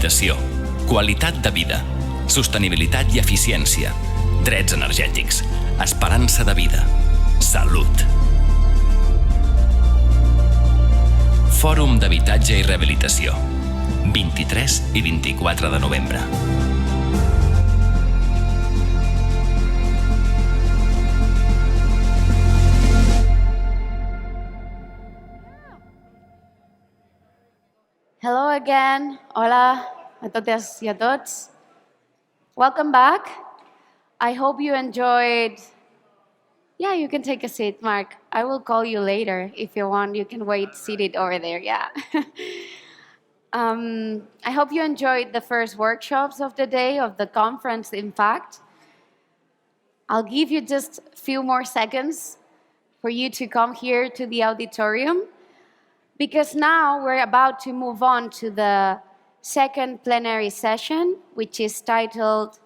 rehabilitació, qualitat de vida, sostenibilitat i eficiència, drets energètics, esperança de vida, salut. Fòrum d'Habitatge i Rehabilitació, 23 i 24 de novembre. Hello again. Hola a totes y a tots. Welcome back. I hope you enjoyed. Yeah, you can take a seat, Mark. I will call you later if you want. You can wait seated over there. Yeah. I hope you enjoyed the first workshops of the day of the conference, in fact. I'll give you just a few more seconds for you to come here to the auditorium, because now we're about to move on to the second plenary session, which is titled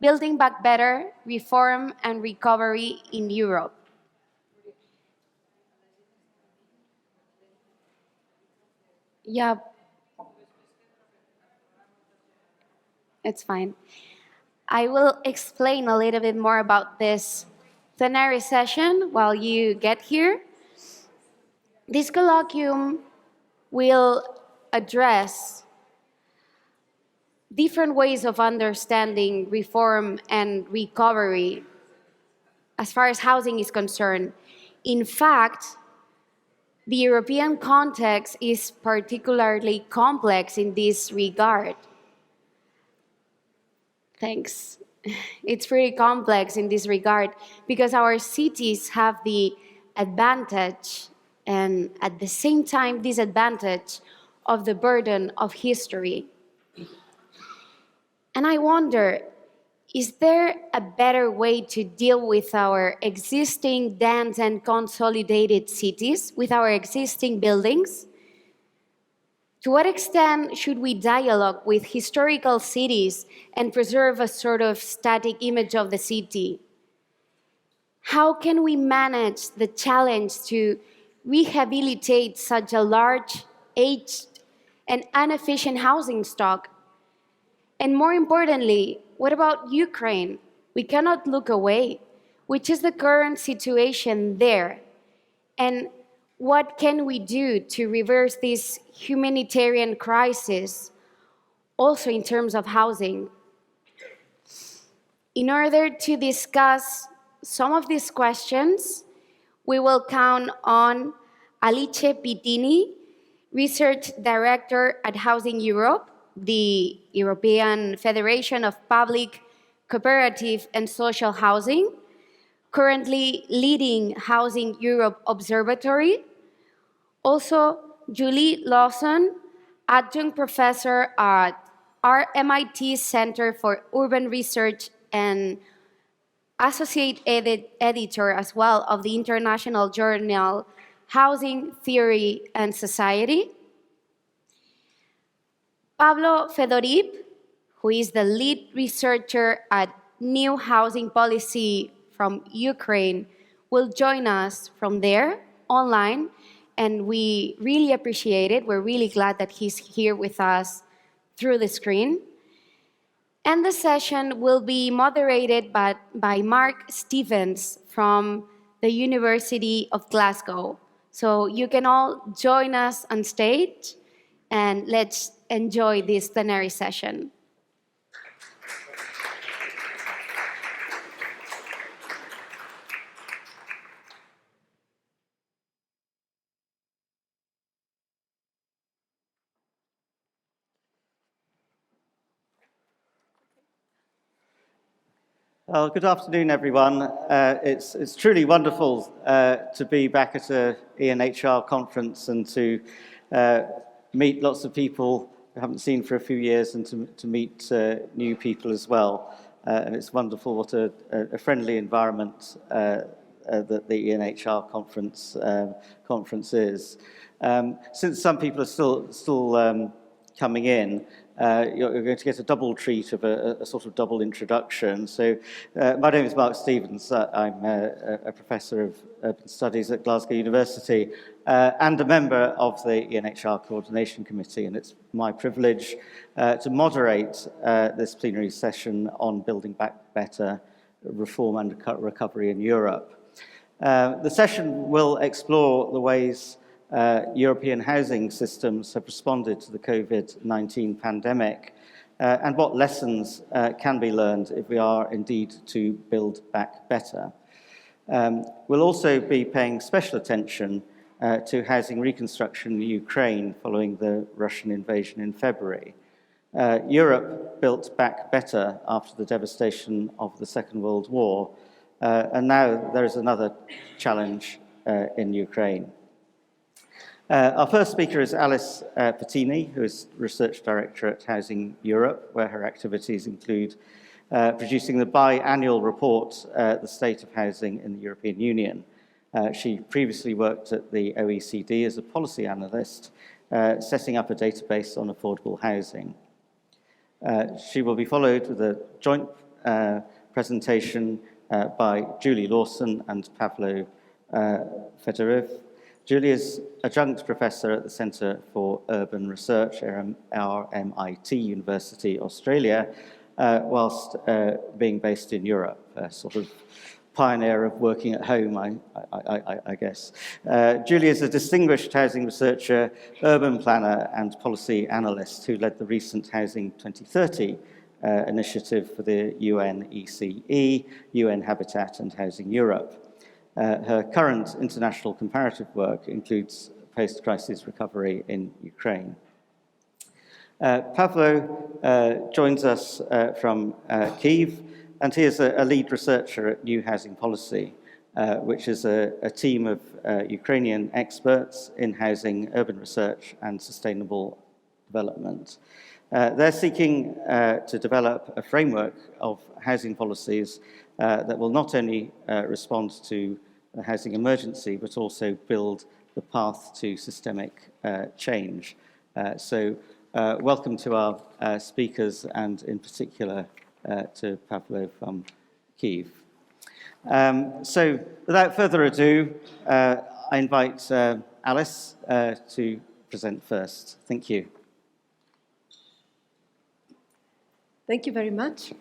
Building Back Better, Reform and Recovery in Europe. Yeah, it's fine. I will explain a little bit more about this plenary session while you get here. This colloquium will address different ways of understanding reform and recovery as far as housing is concerned. In fact, the European context is particularly complex in this regard. Thanks. It's pretty complex in this regard because our cities have the advantage and at the same time disadvantage of the burden of history. And I wonder, is there a better way to deal with our existing dense and consolidated cities, with our existing buildings? To what extent should we dialogue with historical cities and preserve a sort of static image of the city? How can we manage the challenge to rehabilitate such a large, aged, and inefficient housing stock? And more importantly, what about Ukraine? We cannot look away. Which is the current situation there? And what can we do to reverse this humanitarian crisis, also in terms of housing? In order to discuss some of these questions, we will count on Alice Pittini, Research Director at Housing Europe, the European Federation of Public, Cooperative and Social Housing, currently leading Housing Europe Observatory. Also, Julie Lawson, Adjunct Professor at RMIT Center for Urban Research and Associate Editor as well of the international journal Housing Theory and Society. Pablo Fedorip, who is the lead researcher at New Housing Policy from Ukraine, will join us from there online, and we really appreciate it. We're really glad that he's here with us through the screen. And the session will be moderated by Mark Stevens from the University of Glasgow. So you can all join us on stage, and let's enjoy this plenary session. Well, good afternoon, everyone. It's truly wonderful to be back at a ENHR conference and to meet lots of people we haven't seen for a few years, and to meet new people as well. And it's wonderful what a friendly environment that the ENHR conference is. Since some people are still coming in, you're going to get a double treat of a sort of double introduction. So my name is Mark Stevens. I'm a professor of urban studies at Glasgow University. and a member of the ENHR Coordination Committee, and it's my privilege to moderate this plenary session on Building Back Better, Reform and Recovery in Europe. The session will explore the ways European housing systems have responded to the COVID-19 pandemic and what lessons can be learned if we are indeed to build back better. We'll also be paying special attention to housing reconstruction in Ukraine following the Russian invasion in February. Europe built back better after the devastation of the Second World War, and now there is another challenge in Ukraine. Our first speaker is Alice Pettini, who is Research Director at Housing Europe, where her activities include producing the biannual report, The State of Housing in the European Union. She previously worked at the OECD as a policy analyst, setting up a database on affordable housing. She will be followed with a joint presentation by Julie Lawson and Pavlo Fedorev. Julie is adjunct professor at the Centre for Urban Research at RMIT University, Australia, whilst being based in Europe, a sort of pioneer of working at home, I guess. Julie is a distinguished housing researcher, urban planner, and policy analyst who led the recent Housing 2030 initiative for the UNECE, UN Habitat and Housing Europe. Her current international comparative work includes post-crisis recovery in Ukraine. Pavlo joins us from Kyiv, and he is a lead researcher at New Housing Policy, which is a team of Ukrainian experts in housing, urban research, and sustainable development. They're seeking to develop a framework of housing policies that will not only respond to the housing emergency, but also build the path to systemic change. So welcome to our speakers, and in particular to Pavlo from Kyiv. So without further ado, I invite Alice to present first. Thank you. Thank you very much.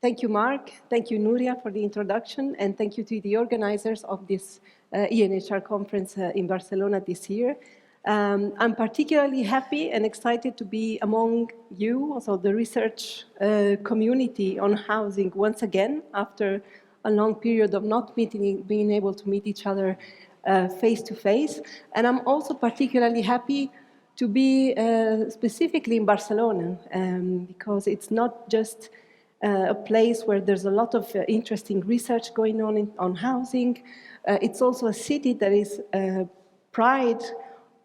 Thank you, Mark. Thank you, Nuria, for the introduction, and thank you to the organizers of this ENHR conference in Barcelona this year. I'm particularly happy and excited to be among you, also the research community on housing once again, after a long period of not being able to meet each other face to face. And I'm also particularly happy to be specifically in Barcelona, because it's not just a place where there's a lot of interesting research going on housing. It's also a city that is proud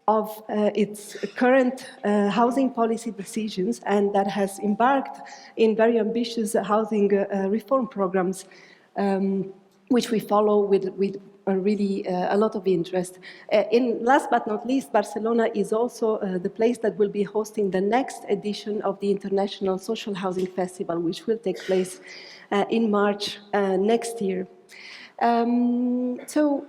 of its current housing policy decisions, and that has embarked in very ambitious housing reform programs, which we follow with really a lot of interest. Last but not least, Barcelona is also the place that will be hosting the next edition of the International Social Housing Festival, which will take place in March next year. So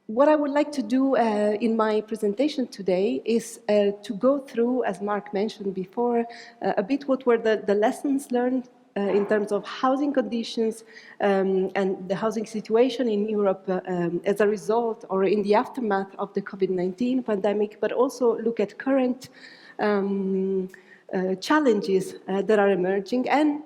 what I would like to do in my presentation today is to go through, as Mark mentioned before, a bit what were the lessons learned in terms of housing conditions and the housing situation in Europe as a result or in the aftermath of the COVID-19 pandemic, but also look at current challenges that are emerging, and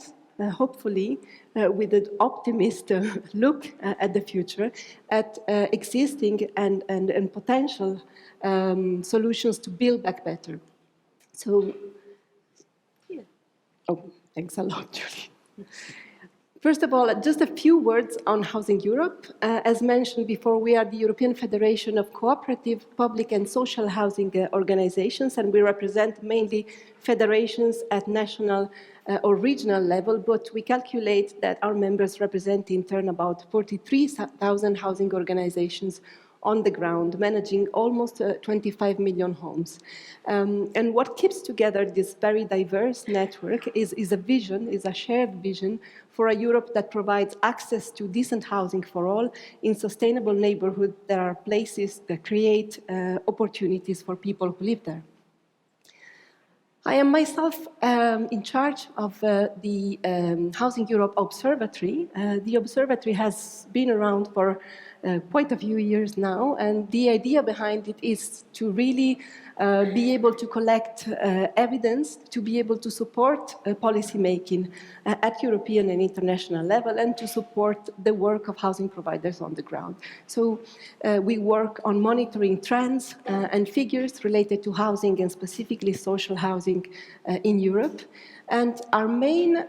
hopefully with an optimist look at the future, at existing and potential solutions to build back better. So, yeah. Oh, thanks a lot, Julie. First of all, just a few words on Housing Europe. As mentioned before, we are the European Federation of Cooperative, Public and Social Housing Organizations, and we represent mainly federations at national or regional level, but we calculate that our members represent in turn about 43,000 housing organizations on the ground, managing almost 25 million homes. And what keeps together this very diverse network is a vision, is a shared vision for a Europe that provides access to decent housing for all in sustainable neighborhoods that are places that create opportunities for people who live there. I am myself in charge of the Housing Europe Observatory. The observatory has been around for quite a few years now, and the idea behind it is to really be able to collect evidence, to be able to support policy making at European and international level, and to support the work of housing providers on the ground. So we work on monitoring trends and figures related to housing and specifically social housing in Europe. And our main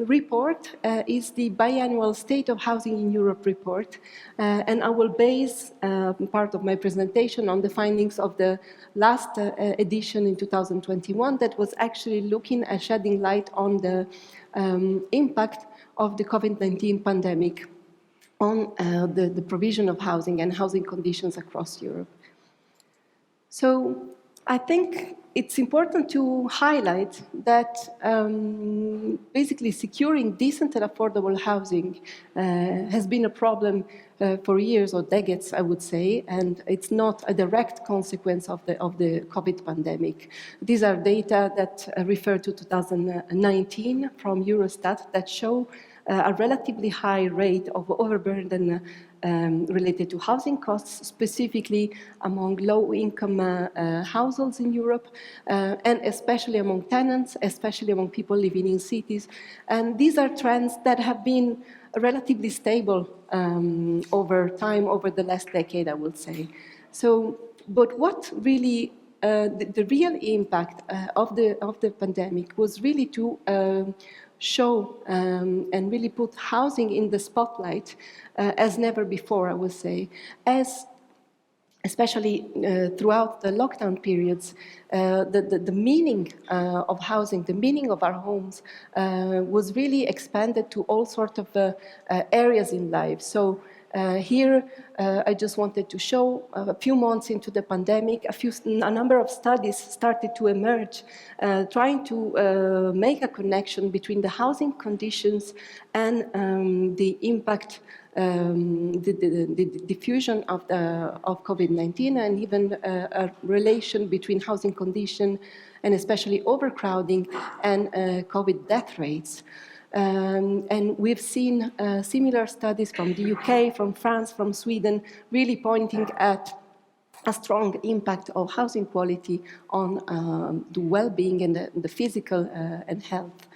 report is the biannual State of Housing in Europe report. And I will base part of my presentation on the findings of the last edition in 2021 that was actually looking at shedding light on the impact of the COVID-19 pandemic on the provision of housing and housing conditions across Europe. So I think it's important to highlight that basically securing decent and affordable housing has been a problem for years or decades, I would say, and it's not a direct consequence of the COVID pandemic. These are data that refer to 2019 from Eurostat that show a relatively high rate of overburden related to housing costs, specifically among low-income households in Europe, and especially among tenants, especially among people living in cities. And these are trends that have been relatively stable over time, over the last decade, I would say. So, but what really, the real impact of the pandemic was really to show and really put housing in the spotlight as never before, I would say, as especially throughout the lockdown periods, the meaning of housing, the meaning of our homes was really expanded to all sorts of areas in life. So here, I just wanted to show a few months into the pandemic, a number of studies started to emerge, trying to make a connection between the housing conditions and the impact, the diffusion of COVID-19, and even a relation between housing condition and especially overcrowding and COVID death rates. And we've seen similar studies from the UK, from France, from Sweden, really pointing at a strong impact of housing quality on the well-being and the physical and health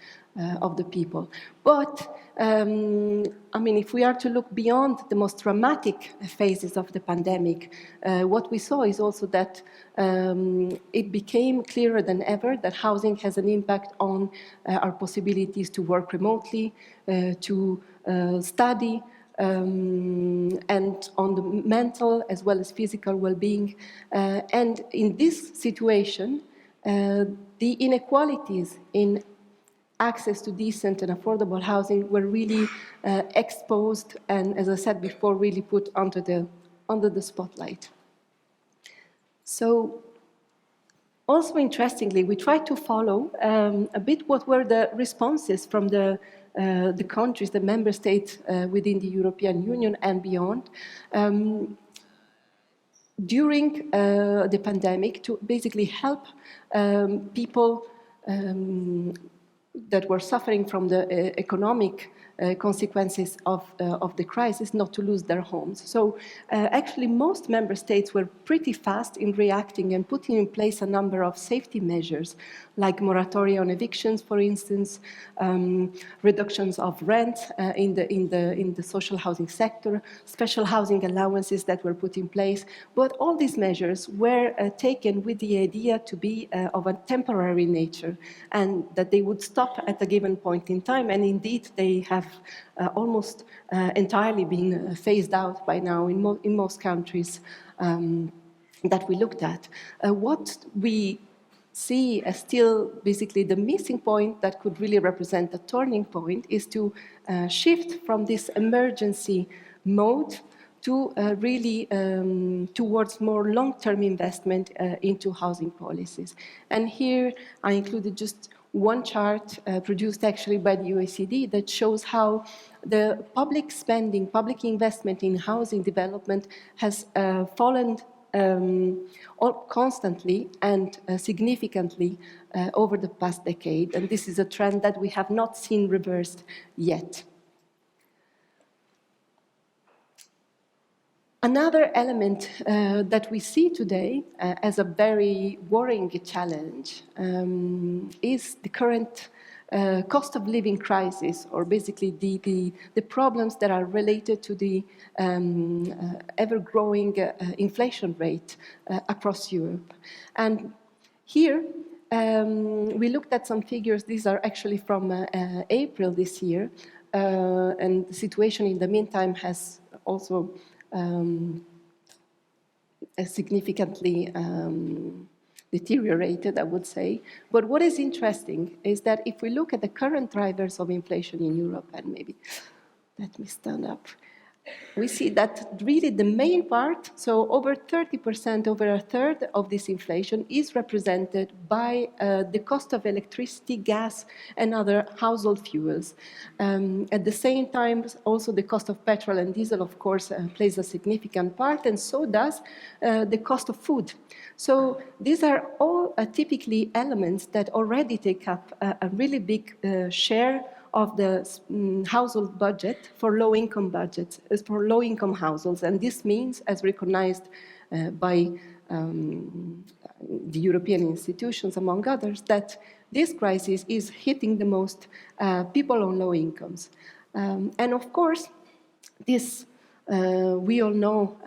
of the people. But, I mean, if we are to look beyond the most dramatic phases of the pandemic, what we saw is also that it became clearer than ever that housing has an impact on our possibilities to work remotely, to study, and on the mental as well as physical well-being. And in this situation, the inequalities in access to decent and affordable housing were really exposed and, as I said before, really put under the spotlight. So, also interestingly, we tried to follow a bit what were the responses from the countries, the member states within the European Union and beyond, during the pandemic to basically help people that were suffering from the economic consequences of the crisis not to lose their homes. So actually most member states were pretty fast in reacting and putting in place a number of safety measures, like moratoria on evictions, for instance, reductions of rent in the social housing sector, special housing allowances that were put in place. But all these measures were taken with the idea to be of a temporary nature, and that they would stop at a given point in time, and indeed they have almost entirely been phased out by now in most countries that we looked at. What we see as still basically the missing point that could really represent a turning point is to shift from this emergency mode to really towards more long-term investment into housing policies. And here I included just one chart produced actually by the OECD that shows how the public spending, public investment in housing development has fallen constantly and significantly over the past decade. And this is a trend that we have not seen reversed yet. Another element that we see today as a very worrying challenge is the current cost of living crisis, or basically the problems that are related to the ever-growing inflation rate across Europe. And here, we looked at some figures. These are actually from April this year, and the situation in the meantime has also significantly deteriorated, I would say. But what is interesting is that if we look at the current drivers of inflation in Europe, and maybe let me stand up, we see that really the main part, so over 30%, over a third of this inflation is represented by the cost of electricity, gas, and other household fuels. At the same time, also the cost of petrol and diesel, of course, plays a significant part, and so does the cost of food. So these are all typically elements that already take up a really big share of the household budget for low-income budgets, for low-income households. And this means, as recognized by the European institutions, among others, that this crisis is hitting the most people on low incomes. And of course, this, we all know,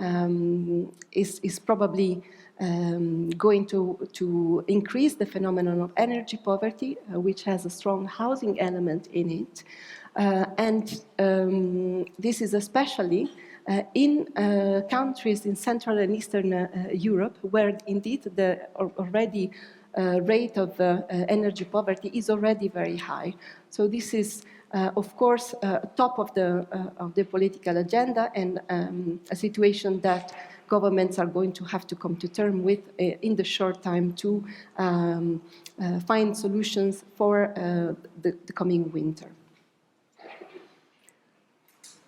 is probably going to increase the phenomenon of energy poverty, which has a strong housing element in it. And this is especially in countries in Central and Eastern Europe, where indeed the already rate of energy poverty is already very high. So this is, of course, top of the political agenda, and a situation that governments are going to have to come to terms with in the short time to find solutions for the coming winter.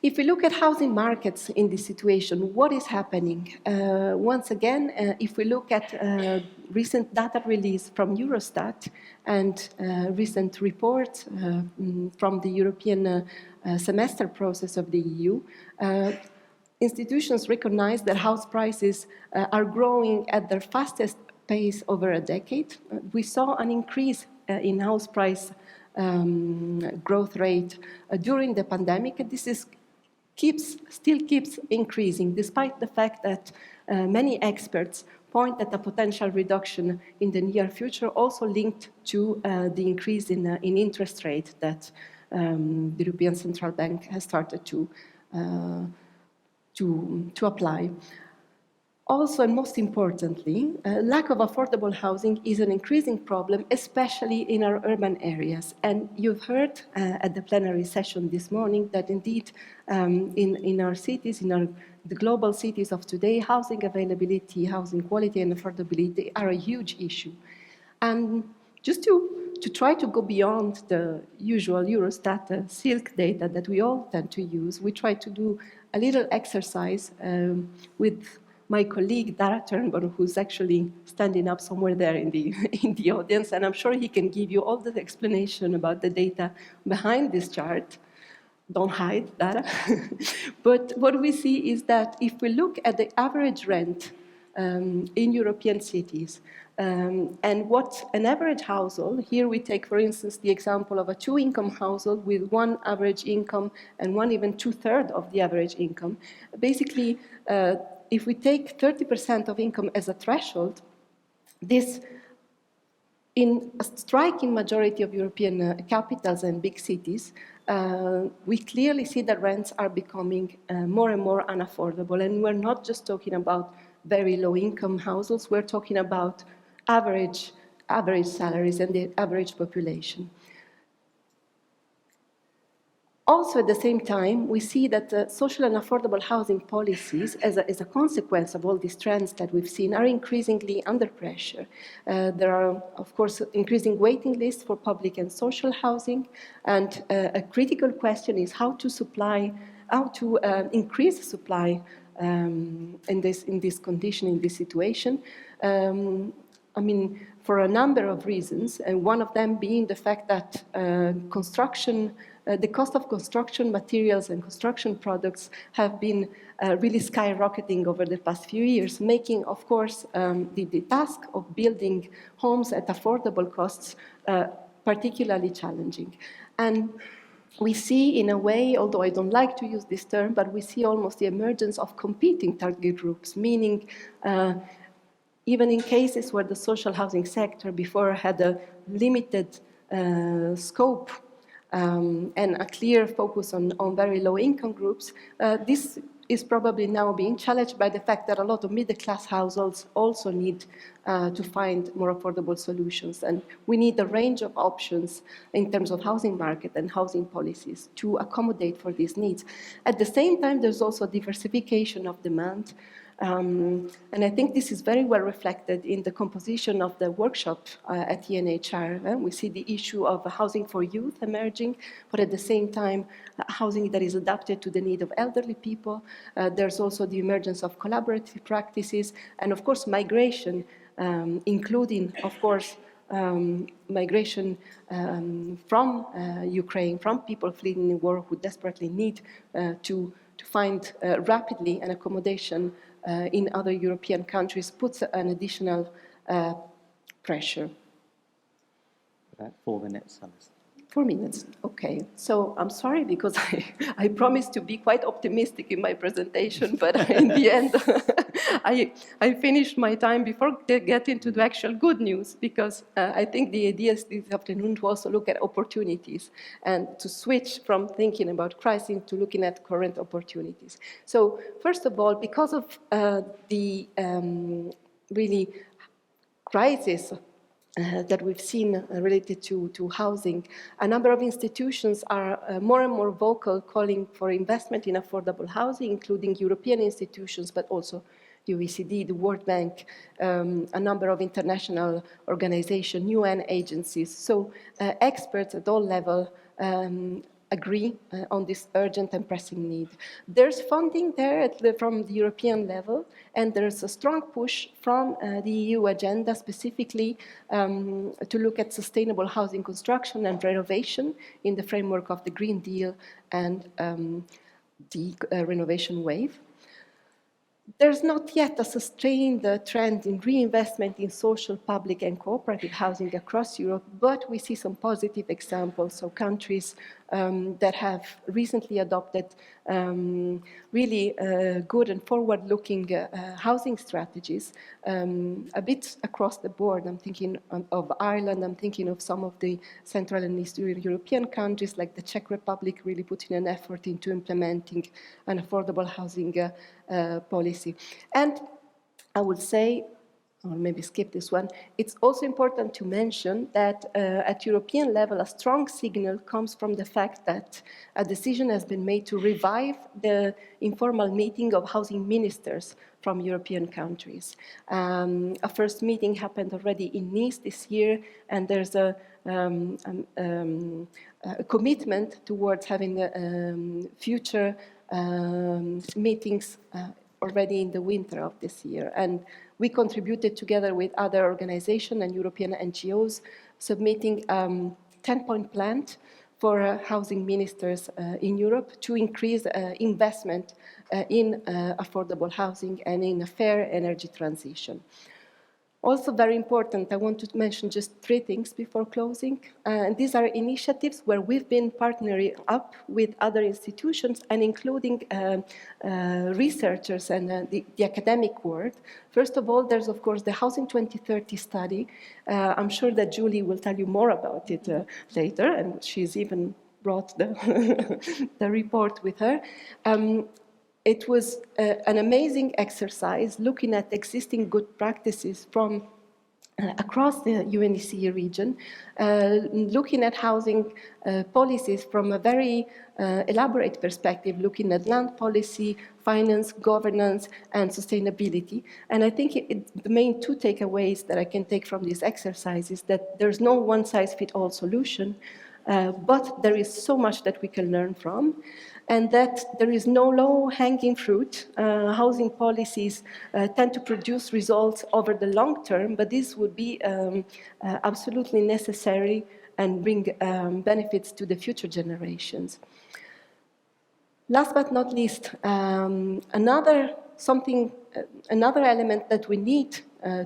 If we look at housing markets in this situation, what is happening? Once again, if we look at recent data release from Eurostat and recent reports from the European semester process of the EU, institutions recognize that house prices are growing at their fastest pace over a decade. We saw an increase in house price growth rate during the pandemic, and this is still keeps increasing, despite the fact that many experts point at a potential reduction in the near future, also linked to the increase in interest rate that the European Central Bank has started to apply. Also, and most importantly, lack of affordable housing is an increasing problem, especially in our urban areas. And you've heard at the plenary session this morning that indeed in our cities, the global cities of today, housing availability, housing quality and affordability are a huge issue. And just to try to go beyond the usual Eurostat silk data that we all tend to use, we try to do a little exercise with my colleague Dara Turnbull, who's actually standing up somewhere there in the audience, and I'm sure he can give you all the explanation about the data behind this chart. Don't hide, Dara. But what we see is that if we look at the average rent in European cities, and what an average household, here we take, for instance, the example of a two-income household with one average income and one even two-thirds of the average income. Basically, if we take 30% of income as a threshold, this, in a striking majority of European capitals and big cities, we clearly see that rents are becoming more and more unaffordable. And we're not just talking about very low-income households, we're talking about average salaries and the average population. Also, at the same time, we see that social and affordable housing policies, as a consequence of all these trends that we've seen, are increasingly under pressure. There are, of course, increasing waiting lists for public and social housing, and a critical question is how to increase supply in this condition, in this situation. I mean, for a number of reasons, and one of them being the fact that the cost of construction materials and construction products have been really skyrocketing over the past few years, making, of course, the task of building homes at affordable costs particularly challenging. And we see, in a way, although I don't like to use this term, but we see almost the emergence of competing target groups, meaning even in cases where the social housing sector before had a limited scope and a clear focus on very low-income groups, this is probably now being challenged by the fact that a lot of middle-class households also need to find more affordable solutions. And we need a range of options in terms of housing market and housing policies to accommodate for these needs. At the same time, there's also diversification of demand. And I think this is very well reflected in the composition of the workshop at ENHR. We see the issue of housing for youth emerging, but at the same time, housing that is adapted to the need of elderly people. There's also the emergence of collaborative practices, and of course, migration, including, of course, migration from Ukraine, from people fleeing the war who desperately need to find rapidly an accommodation in other European countries, puts an additional pressure. About 4 minutes, Alice. 4 minutes, okay. So I'm sorry because I promised to be quite optimistic in my presentation, but in the end, I finished my time before getting to the actual good news, because I think the idea is this afternoon to also look at opportunities and to switch from thinking about crisis to looking at current opportunities. So first of all, because of the really crisis that we've seen related to housing, a number of institutions are more and more vocal, calling for investment in affordable housing, including European institutions, but also the OECD, the World Bank, a number of international organizations, UN agencies. So experts at all levels agree on this urgent and pressing need. There's funding there from the European level, and there's a strong push from the EU agenda specifically to look at sustainable housing construction and renovation in the framework of the Green Deal and the renovation wave. There's not yet a sustained trend in reinvestment in social, public, and cooperative housing across Europe, but we see some positive examples. So countries that have recently adopted really good and forward-looking housing strategies, a bit across the board. I'm thinking of Ireland, I'm thinking of some of the Central and Eastern European countries, like the Czech Republic, really putting an effort into implementing an affordable housing policy. And I would say, or maybe skip this one, it's also important to mention that at European level, a strong signal comes from the fact that a decision has been made to revive the informal meeting of housing ministers from European countries. A first meeting happened already in Nice this year, and there's a commitment towards having future meetings already in the winter of this year. And we contributed together with other organizations and European NGOs, submitting a 10-point plan for housing ministers in Europe to increase investment in affordable housing and in a fair energy transition. Also very important, I want to mention just 3 things before closing. These are initiatives where we've been partnering up with other institutions and including researchers and the academic world. First of all, there's of course the Housing 2030 study. I'm sure that Julie will tell you more about it later, and she's even brought the report with her. It was an amazing exercise looking at existing good practices from across the UNECE region, looking at housing policies from a very elaborate perspective, looking at land policy, finance, governance, and sustainability. And I think the main two takeaways that I can take from this exercise is that there's no one-size-fits-all solution, but there is so much that we can learn from, and that there is no low-hanging fruit. Housing policies tend to produce results over the long term, but this would be absolutely necessary and bring benefits to the future generations. Last but not least, another element that we need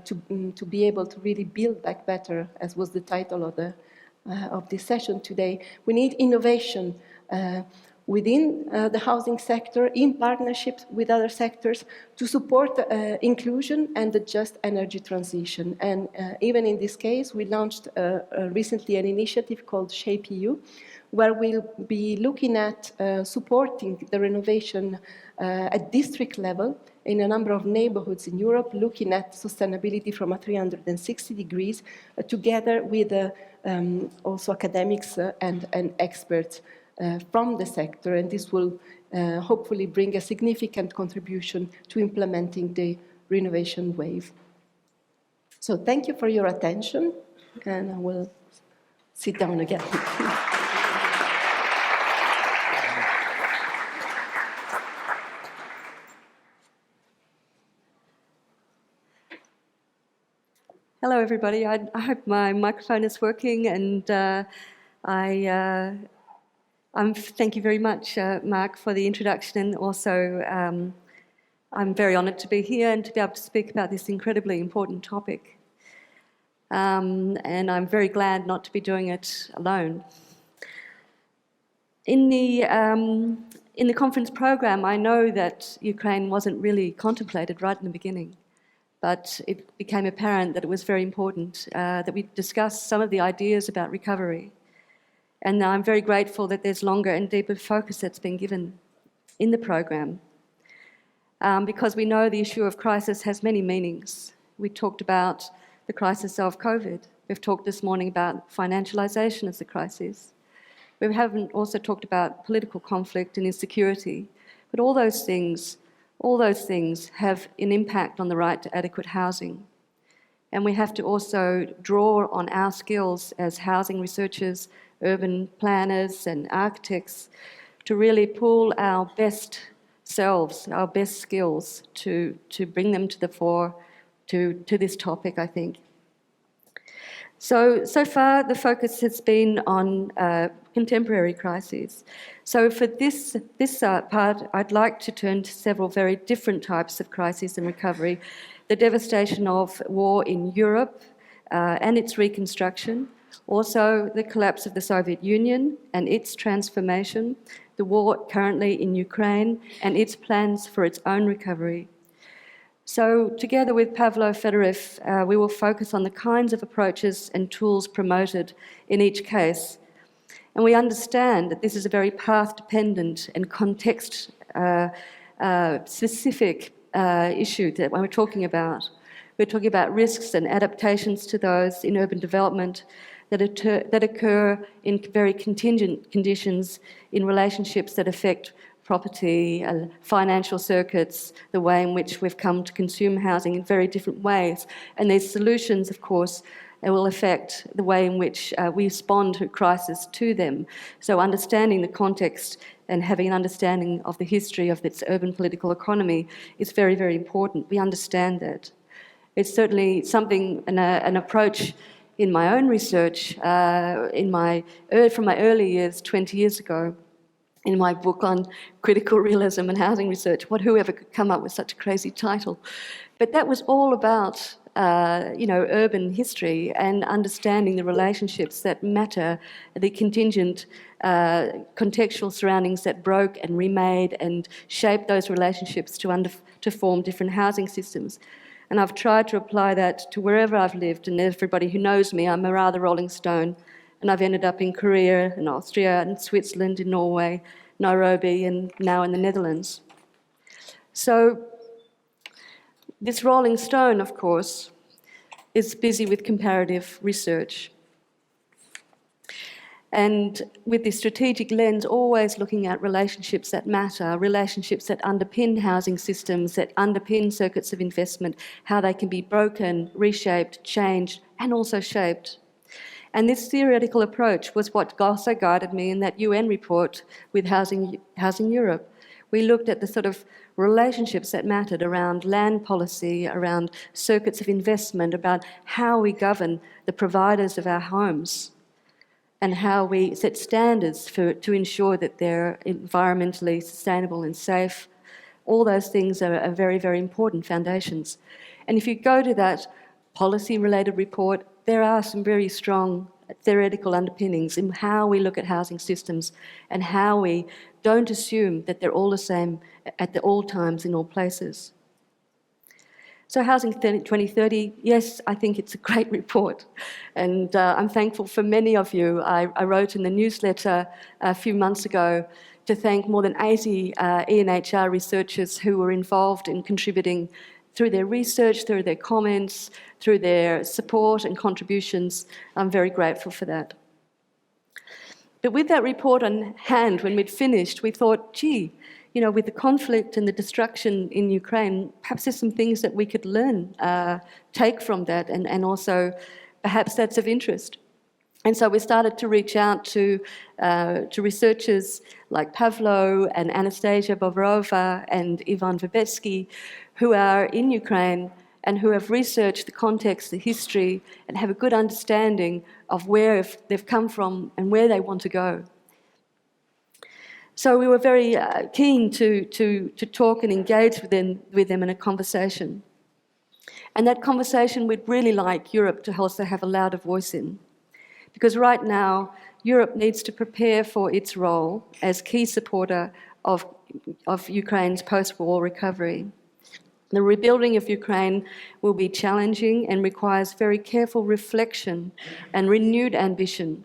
to be able to really build back better, as was the title of this session today, we need innovation within the housing sector, in partnership with other sectors, to support inclusion and the just energy transition. And even in this case, we launched recently an initiative called Shape EU, where we'll be looking at supporting the renovation at district level in a number of neighborhoods in Europe, looking at sustainability from a 360 degrees, together with also academics and experts from the sector, and this will hopefully bring a significant contribution to implementing the renovation wave. So thank you for your attention, and I will sit down again. Hello, everybody. I hope my microphone is working, and thank you very much, Mark, for the introduction, and also I'm very honoured to be here and to be able to speak about this incredibly important topic. And I'm very glad not to be doing it alone. In the conference program, I know that Ukraine wasn't really contemplated right in the beginning, but it became apparent that it was very important that we discuss some of the ideas about recovery. And I'm very grateful that there's longer and deeper focus that's been given in the program, because we know the issue of crisis has many meanings. We talked about the crisis of COVID. We've talked this morning about financialisation as a crisis. We haven't also talked about political conflict and insecurity, but all those things have an impact on the right to adequate housing. And we have to also draw on our skills as housing researchers, urban planners and architects to really pool our best selves, our best skills to bring them to the fore to this topic, I think. So far the focus has been on contemporary crises. So for this part, I'd like to turn to several very different types of crises and recovery. The devastation of war in Europe and its reconstruction, also the collapse of the Soviet Union and its transformation, the war currently in Ukraine and its plans for its own recovery. So together with Pavlo Fedorev, we will focus on the kinds of approaches and tools promoted in each case. And we understand that this is a very path-dependent and context-specific issue that we're talking about. We're talking about risks and adaptations to those in urban development that occur in very contingent conditions in relationships that affect property, financial circuits, the way in which we've come to consume housing in very different ways. And these solutions, of course, will affect the way in which we respond to crisis to them. So understanding the context and having an understanding of the history of its urban political economy is very, very important. We understand that. It's certainly something, an approach in my own research, from my early years, 20 years ago, in my book on critical realism and housing research. Whoever could come up with such a crazy title? But that was all about urban history and understanding the relationships that matter, the contingent contextual surroundings that broke and remade and shaped those relationships to form different housing systems. And I've tried to apply that to wherever I've lived, and everybody who knows me, I'm a rather rolling stone. And I've ended up in Korea, in Austria, in Switzerland, in Norway, Nairobi, and now in the Netherlands. So this rolling stone, of course, is busy with comparative research. And with this strategic lens, always looking at relationships that matter, relationships that underpin housing systems, that underpin circuits of investment, how they can be broken, reshaped, changed, and also shaped. And this theoretical approach was what also guided me in that UN report with Housing Europe. We looked at the sort of relationships that mattered around land policy, around circuits of investment, about how we govern the providers of our homes, and how we set standards to ensure that they're environmentally sustainable and safe. All those things are very, very important foundations. And if you go to that policy-related report, there are some very strong theoretical underpinnings in how we look at housing systems and how we don't assume that they're all the same at all times in all places. So Housing 2030, yes, I think it's a great report. And I'm thankful for many of you. I wrote in the newsletter a few months ago to thank more than 80 ENHR researchers who were involved in contributing through their research, through their comments, through their support and contributions. I'm very grateful for that. But with that report on hand, when we'd finished, we thought, gee, you know, with the conflict and the destruction in Ukraine, perhaps there's some things that we could learn, take from that, and also perhaps that's of interest. And so we started to reach out to researchers like Pavlo and Anastasia Bobrova and Ivan Verbetsky, who are in Ukraine and who have researched the context, the history, and have a good understanding of where they've come from and where they want to go. So we were very keen to talk and engage with them in a conversation. And that conversation we'd really like Europe to also have a louder voice in. Because right now, Europe needs to prepare for its role as key supporter of Ukraine's post-war recovery. The rebuilding of Ukraine will be challenging and requires very careful reflection and renewed ambition.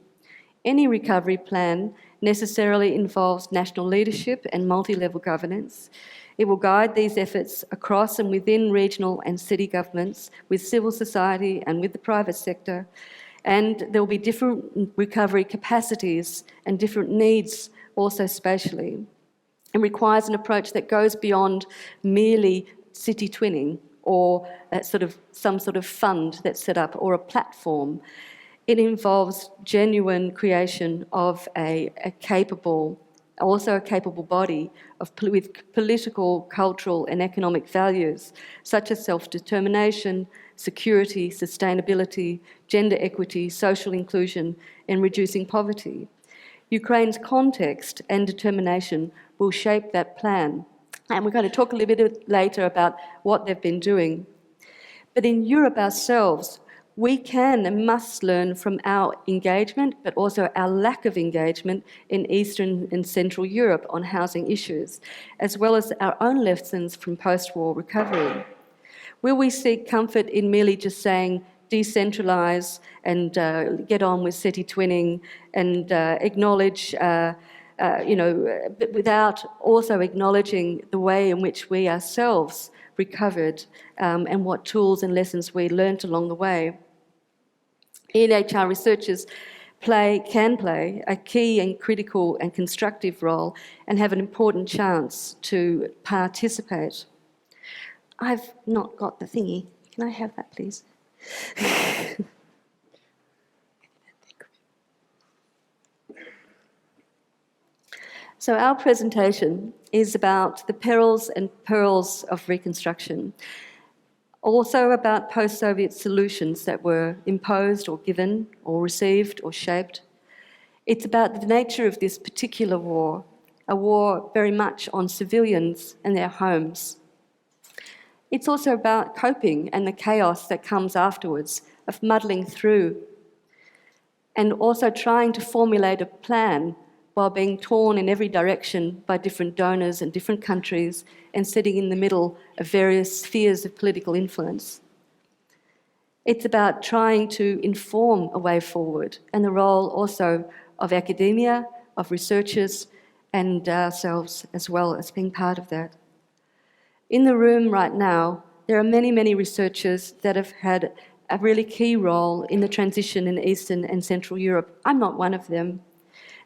Any recovery plan necessarily involves national leadership and multi-level governance. It will guide these efforts across and within regional and city governments, with civil society and with the private sector. And there will be different recovery capacities and different needs also spatially. It requires an approach that goes beyond merely city twinning or some sort of fund that's set up or a platform. It involves genuine creation of a capable body with political, cultural and economic values such as self-determination, security, sustainability, gender equity, social inclusion and reducing poverty. Ukraine's context and determination will shape that plan. And we're going to talk a little bit later about what they've been doing. But in Europe ourselves, we can and must learn from our engagement, but also our lack of engagement in Eastern and Central Europe on housing issues, as well as our own lessons from post-war recovery. Will we seek comfort in merely just saying decentralise and get on with city twinning and acknowledge but without also acknowledging the way in which we ourselves recovered and what tools and lessons we learnt along the way. ENHR researchers can play a key and critical and constructive role and have an important chance to participate. I've not got the thingy. Can I have that, please? So our presentation is about the perils and pearls of reconstruction, also about post-Soviet solutions that were imposed or given or received or shaped. It's about the nature of this particular war, a war very much on civilians and their homes. It's also about coping and the chaos that comes afterwards, of muddling through, and also trying to formulate a plan while being torn in every direction by different donors and different countries and sitting in the middle of various spheres of political influence. It's about trying to inform a way forward and the role also of academia, of researchers and ourselves as well as being part of that. In the room right now, there are many, many researchers that have had a really key role in the transition in Eastern and Central Europe. I'm not one of them.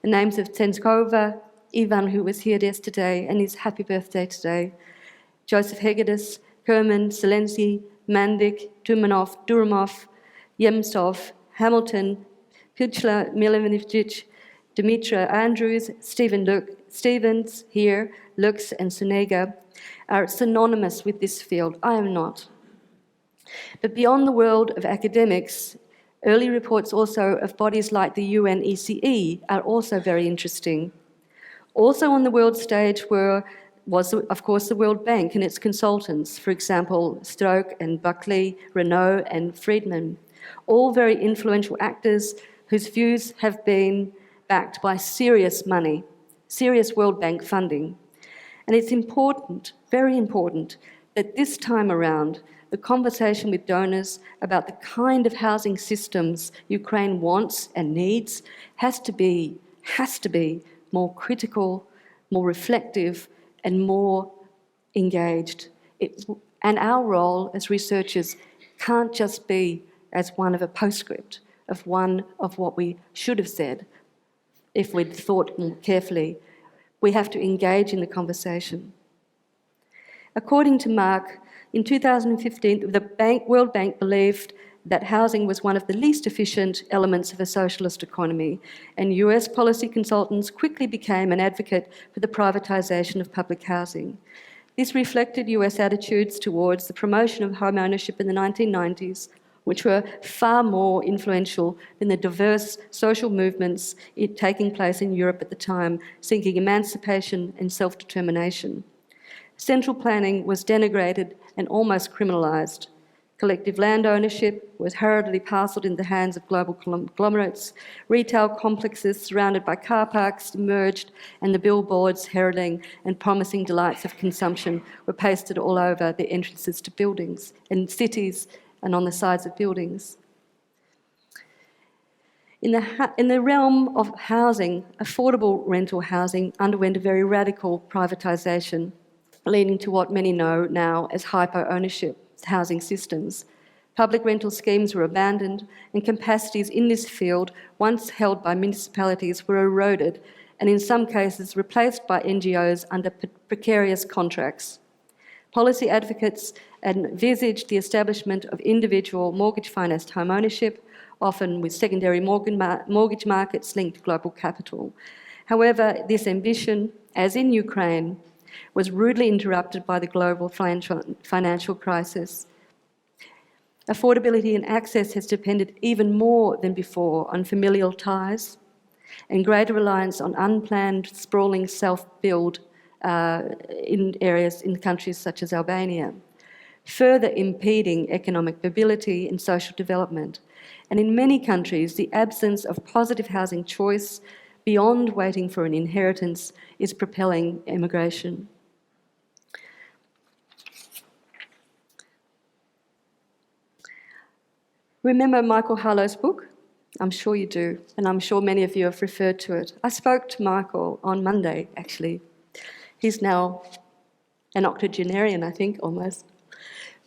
The names of Tsenskova, Ivan, who was here yesterday, and his happy birthday today, Joseph Hegedus, Kerman, Zelensky, Mandik, Tumanov, Durmov, Yemtsov, Hamilton, Pichla, Milivanic, Dimitra Andrews, Stevens here, Lux and Sunega are synonymous with this field. I am not. But beyond the world of academics, early reports also of bodies like the UNECE are also very interesting. Also on the world stage was, of course, the World Bank and its consultants, for example, Stroke and Buckley, Renault and Friedman, all very influential actors whose views have been backed by serious money, serious World Bank funding. And it's important, very important, that this time around, the conversation with donors about the kind of housing systems Ukraine wants and needs has to be more critical, more reflective, and more engaged. And our role as researchers can't just be as one of a postscript, of one of what we should have said if we'd thought more carefully. We have to engage in the conversation. According to Mark, in 2015, the World Bank believed that housing was one of the least efficient elements of a socialist economy, and US policy consultants quickly became an advocate for the privatisation of public housing. This reflected US attitudes towards the promotion of home ownership in the 1990s, which were far more influential than the diverse social movements taking place in Europe at the time, seeking emancipation and self-determination. Central planning was denigrated and almost criminalised. Collective land ownership was hurriedly parcelled in the hands of global conglomerates. Retail complexes surrounded by car parks emerged, and the billboards heralding and promising delights of consumption were pasted all over the entrances to buildings, in cities and on the sides of buildings. In the realm of housing, affordable rental housing underwent a very radical privatisation, leading to what many know now as hyper-ownership housing systems. Public rental schemes were abandoned, and capacities in this field, once held by municipalities, were eroded and in some cases replaced by NGOs under precarious contracts. Policy advocates envisaged the establishment of individual mortgage-financed home ownership, often with secondary mortgage markets linked to global capital. However, this ambition, as in Ukraine, was rudely interrupted by the global financial crisis. Affordability and access has depended even more than before on familial ties and greater reliance on unplanned, sprawling self-build in countries such as Albania, further impeding economic mobility and social development. And in many countries, the absence of positive housing choice beyond waiting for an inheritance is propelling immigration. Remember Michael Harlow's book? I'm sure you do, and I'm sure many of you have referred to it. I spoke to Michael on Monday, actually. He's now an octogenarian, I think, almost.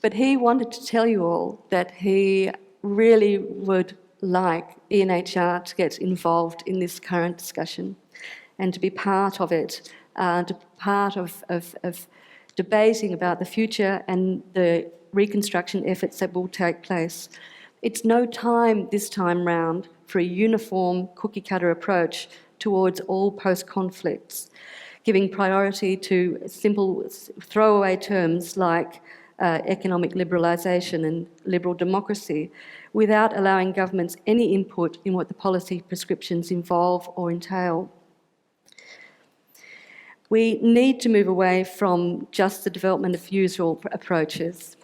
But he wanted to tell you all that he really would like ENHR to get involved in this current discussion and to be part of it, part of debating about the future and the reconstruction efforts that will take place. It's no time this time round for a uniform cookie-cutter approach towards all post-conflicts, giving priority to simple throwaway terms like economic liberalisation and liberal democracy, without allowing governments any input in what the policy prescriptions involve or entail. We need to move away from just the development of usual approaches.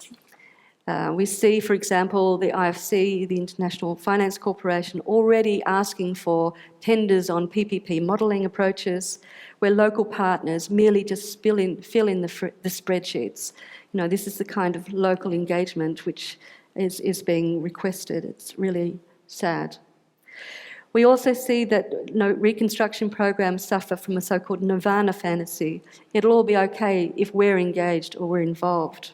We see, for example, the IFC, the International Finance Corporation, already asking for tenders on PPP modelling approaches, where local partners merely just fill in the spreadsheets. You know, this is the kind of local engagement which is being requested. It's really sad. We also see that reconstruction programs suffer from a so-called nirvana fantasy. It'll all be okay if we're engaged or we're involved.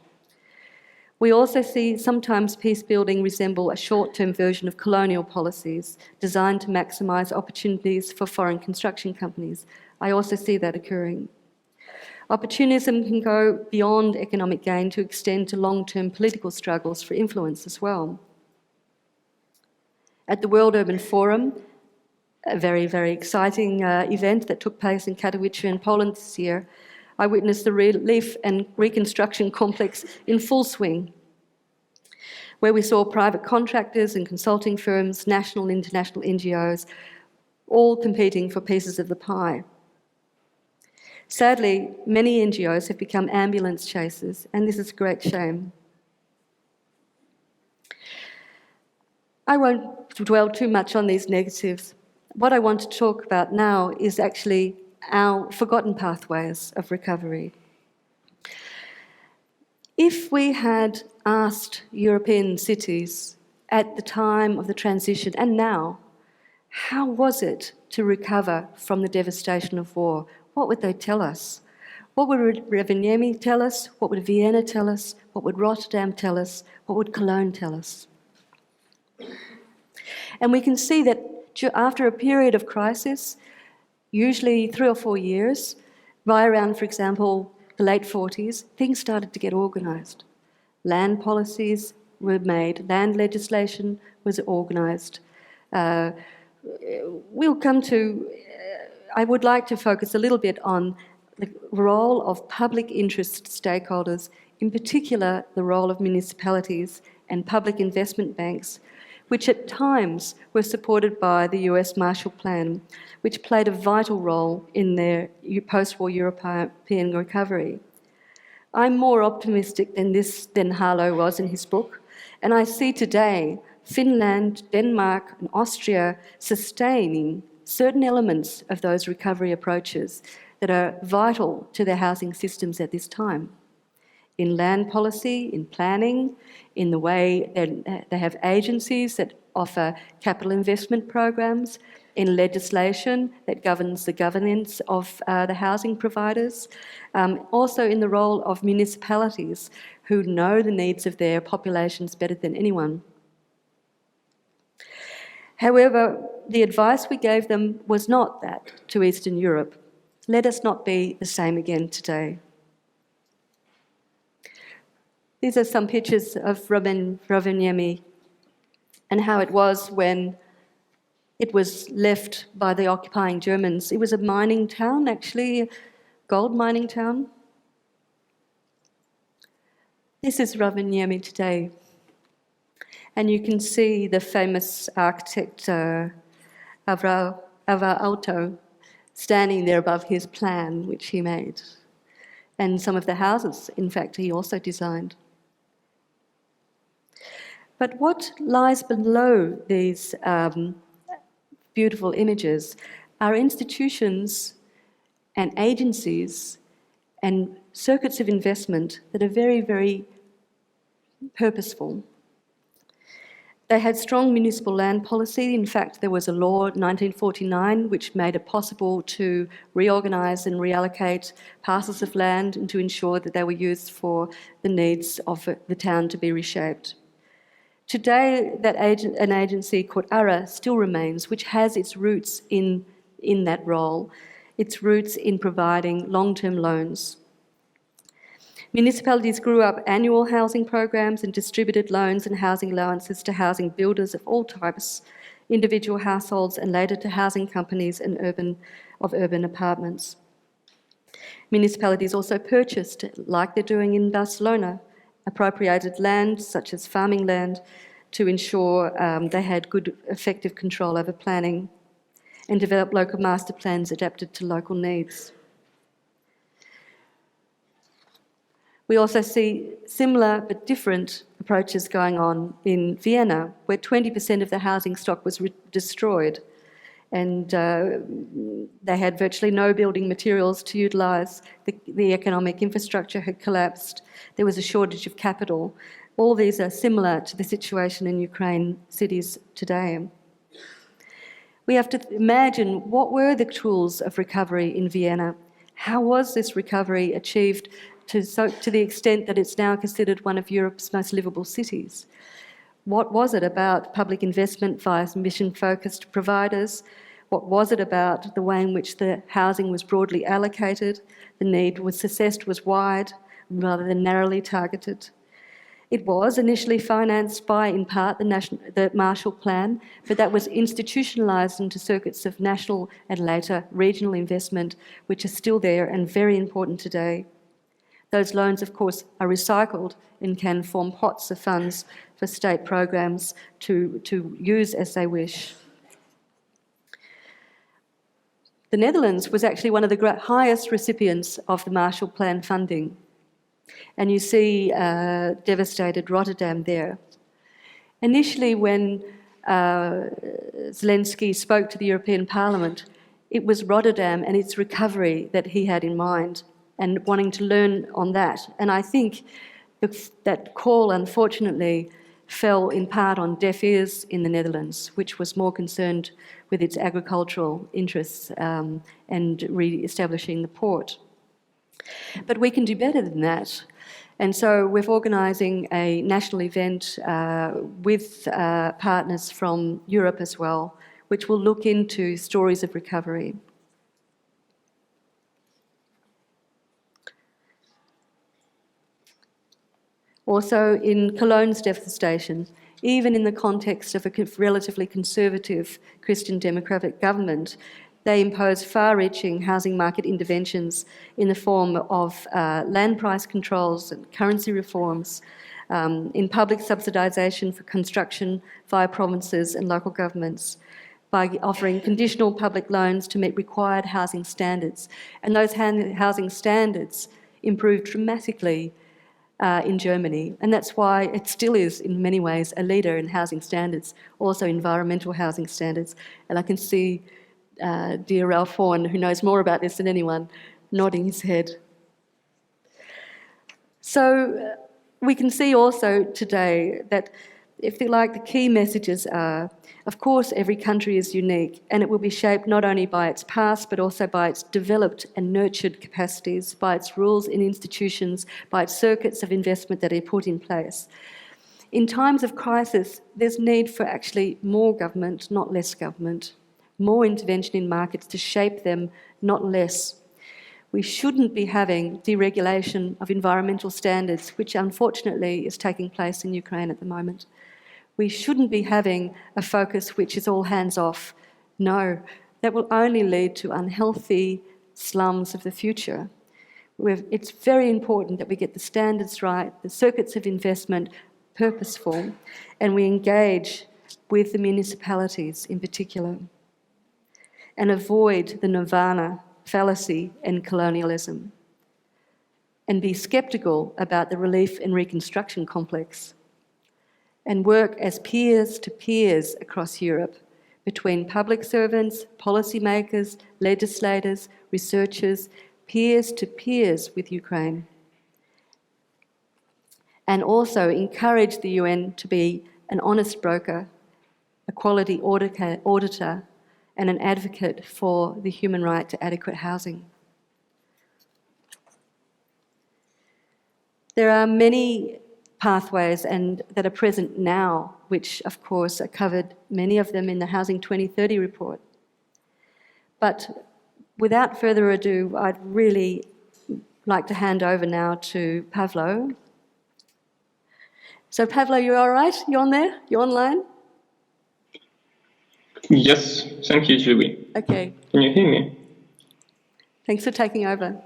We also see sometimes peace building resemble a short-term version of colonial policies designed to maximise opportunities for foreign construction companies. I also see that occurring. Opportunism can go beyond economic gain to extend to long-term political struggles for influence as well. At the World Urban Forum, a very, very exciting event that took place in Katowice in Poland this year, I witnessed the relief and reconstruction complex in full swing, where we saw private contractors and consulting firms, national and international NGOs, all competing for pieces of the pie. Sadly, many NGOs have become ambulance chasers, and this is a great shame. I won't dwell too much on these negatives. What I want to talk about now is actually our forgotten pathways of recovery. If we had asked European cities at the time of the transition and now, how was it to recover from the devastation of war, what would they tell us? What would Rovaniemi tell us? What would Vienna tell us? What would Rotterdam tell us? What would Cologne tell us? And we can see that after a period of crisis, usually 3 or 4 years, by around, for example, the late 40s, things started to get organised. Land policies were made, land legislation was organised. We'll come to, I would like to focus a little bit on the role of public interest stakeholders, in particular the role of municipalities and public investment banks, which at times were supported by the US Marshall Plan, which played a vital role in their post-war European recovery. I'm more optimistic than Harlow was in his book, and I see today Finland, Denmark and Austria sustaining certain elements of those recovery approaches that are vital to their housing systems at this time. In land policy, in planning, in the way they have agencies that offer capital investment programs, in legislation that governs the governance of the housing providers, also in the role of municipalities who know the needs of their populations better than anyone. However, the advice we gave them was not that to Eastern Europe. Let us not be the same again today. These are some pictures of Rovaniemi and how it was when it was left by the occupying Germans. It was a mining town, actually, a gold mining town. This is Rovaniemi today. And you can see the famous architect Avra Auto standing there above his plan, which he made. And some of the houses, in fact, he also designed. But what lies below these beautiful images are institutions and agencies and circuits of investment that are very, very purposeful. They had strong municipal land policy. In fact, there was a law in 1949 which made it possible to reorganise and reallocate parcels of land and to ensure that they were used for the needs of the town to be reshaped. Today, an agency called ARA still remains, which has its roots in that role, its roots in providing long-term loans. Municipalities grew up annual housing programs and distributed loans and housing allowances to housing builders of all types, individual households, and later to housing companies and urban apartments. Municipalities also purchased, like they're doing in Barcelona, appropriated land, such as farming land, to ensure they had good, effective control over planning, and developed local master plans adapted to local needs. We also see similar but different approaches going on in Vienna, where 20% of the housing stock was destroyed, and they had virtually no building materials to utilise. The economic infrastructure had collapsed. There was a shortage of capital. All these are similar to the situation in Ukraine cities today. We have to imagine what were the tools of recovery in Vienna. How was this recovery achieved to the extent that it's now considered one of Europe's most livable cities. What was it about public investment via mission-focused providers? What was it about the way in which the housing was broadly allocated? The need was assessed was wide rather than narrowly targeted. It was initially financed by, in part, the Marshall Plan, but that was institutionalised into circuits of national and later regional investment, which are still there and very important today. Those loans, of course, are recycled and can form pots of funds for state programs to use as they wish. The Netherlands was actually one of the highest recipients of the Marshall Plan funding. And you see devastated Rotterdam there. Initially, when Zelensky spoke to the European Parliament, it was Rotterdam and its recovery that he had in mind and wanting to learn on that. And I think that call, unfortunately, fell in part on deaf ears in the Netherlands, which was more concerned with its agricultural interests and re-establishing the port. But we can do better than that. And so we're organising a national event with partners from Europe as well, which will look into stories of recovery. Also, in Cologne's devastation, even in the context of a relatively conservative Christian democratic government, they impose far-reaching housing market interventions in the form of land price controls and currency reforms, in public subsidisation for construction via provinces and local governments, by offering conditional public loans to meet required housing standards. And those housing standards improved dramatically in Germany, and that's why it still is, in many ways, a leader in housing standards, also environmental housing standards. And I can see dear Ralph Vaughan, who knows more about this than anyone, nodding his head. So we can see also today that, if you like, the key messages are, of course, every country is unique, and it will be shaped not only by its past, but also by its developed and nurtured capacities, by its rules and institutions, by its circuits of investment that are put in place. In times of crisis, there's need for actually more government, not less government, more intervention in markets to shape them, not less. We shouldn't be having deregulation of environmental standards, which unfortunately is taking place in Ukraine at the moment. We shouldn't be having a focus which is all hands off. No, that will only lead to unhealthy slums of the future. It's very important that we get the standards right, the circuits of investment purposeful, and we engage with the municipalities in particular, and avoid the nirvana fallacy and colonialism, and be sceptical about the relief and reconstruction complex, and work as peers to peers across Europe between public servants, policymakers, legislators, researchers, peers to peers with Ukraine. And also encourage the UN to be an honest broker, a quality auditor, and an advocate for the human right to adequate housing. There are many pathways that are present now, which of course are covered, many of them in the Housing 2030 report. But without further ado, I'd really like to hand over now to Pavlo. So Pavlo, you're all right? You're on there? You're online? Yes, thank you, Julie. Okay. Can you hear me? Thanks for taking over.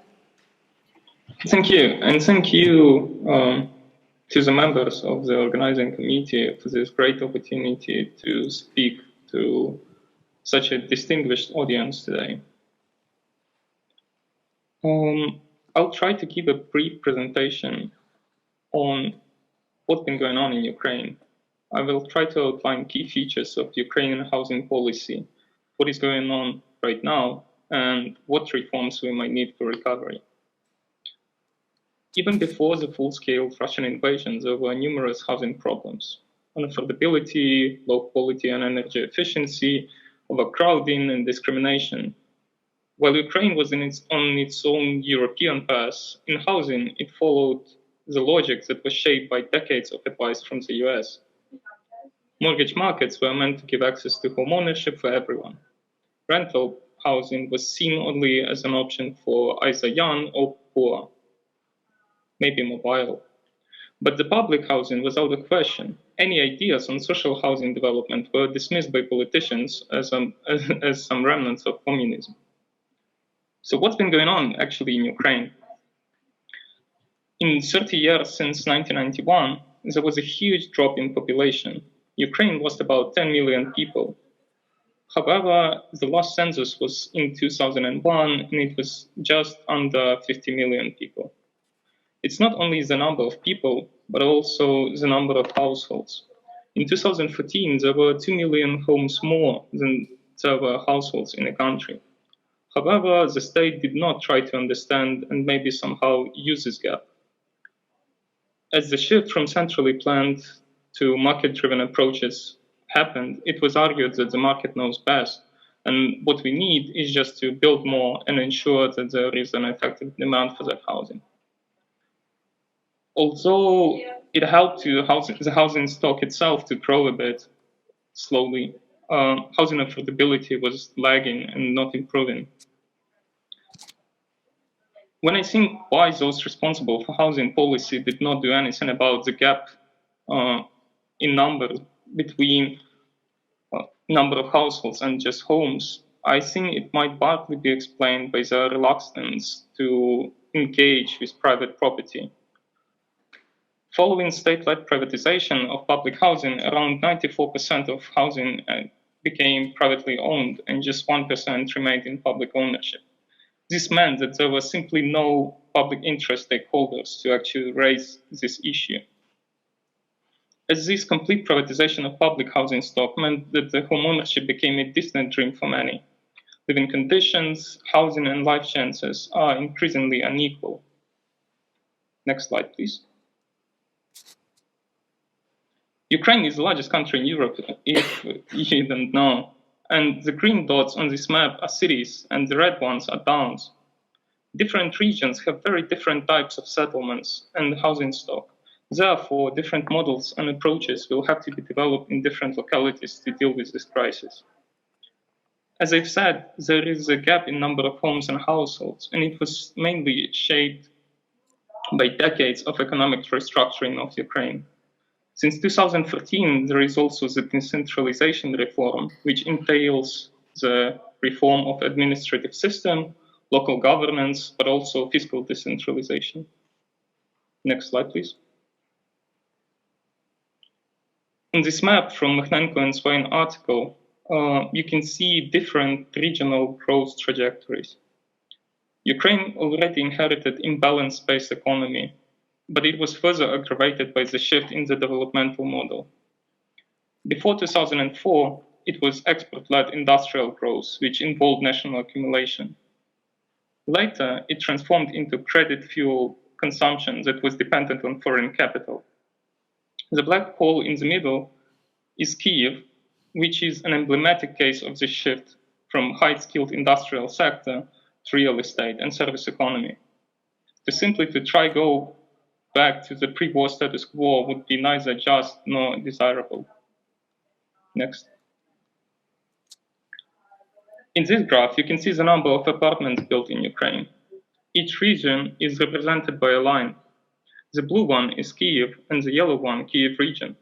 Thank you, and thank you to the members of the organizing committee for this great opportunity to speak to such a distinguished audience today. I'll try to give a brief presentation on what's been going on in Ukraine. I will try to outline key features of Ukrainian housing policy, what is going on right now, and what reforms we might need for recovery. Even before the full-scale Russian invasion, there were numerous housing problems: unaffordability, low quality and energy efficiency, overcrowding, and discrimination. While Ukraine was on its own European path, in housing, it followed the logic that was shaped by decades of advice from the US. Mortgage markets were meant to give access to home ownership for everyone. Rental housing was seen only as an option for either young or poor, maybe mobile. But the public housing was out of question. Any ideas on social housing development were dismissed by politicians as some remnants of communism. So what's been going on actually in Ukraine? In 30 years since 1991, there was a huge drop in population. Ukraine lost about 10 million people. However, the last census was in 2001, and it was just under 50 million people. It's not only the number of people, but also the number of households. In 2014, there were 2 million homes more than there were households in the country. However, the state did not try to understand and maybe somehow use this gap. As the shift from centrally planned to market-driven approaches happened, it was argued that the market knows best, and what we need is just to build more and ensure that there is an effective demand for that housing. Although it helped the housing stock itself to grow a bit slowly, housing affordability was lagging and not improving. When I think why those responsible for housing policy did not do anything about the gap in numbers between number of households and just homes, I think it might partly be explained by their reluctance to engage with private property. Following state-led privatization of public housing, around 94% of housing became privately owned and just 1% remained in public ownership. This meant that there were simply no public interest stakeholders to actually raise this issue. As this complete privatization of public housing stock meant that the home ownership became a distant dream for many. Living conditions, housing, and life chances are increasingly unequal. Next slide, please. Ukraine is the largest country in Europe, if you don't know. And the green dots on this map are cities, and the red ones are towns. Different regions have very different types of settlements and housing stock. Therefore, different models and approaches will have to be developed in different localities to deal with this crisis. As I've said, there is a gap in number of homes and households, and it was mainly shaped by decades of economic restructuring of Ukraine. Since 2013, there is also the decentralization reform, which entails the reform of administrative system, local governance, but also fiscal decentralization. Next slide, please. On this map from Mikhnenko and Swain article, you can see different regional growth trajectories. Ukraine already inherited imbalanced space economy, but it was further aggravated by the shift in the developmental model. Before 2004, it was export-led industrial growth, which involved national accumulation. Later, it transformed into credit-fueled consumption that was dependent on foreign capital. The black hole in the middle is Kyiv, which is an emblematic case of the shift from high-skilled industrial sector to real estate and service economy. To try go back to the pre-war status quo would be neither just nor desirable. Next. In this graph, you can see the number of apartments built in Ukraine. Each region is represented by a line. The blue one is Kyiv, and the yellow one, Kyiv region.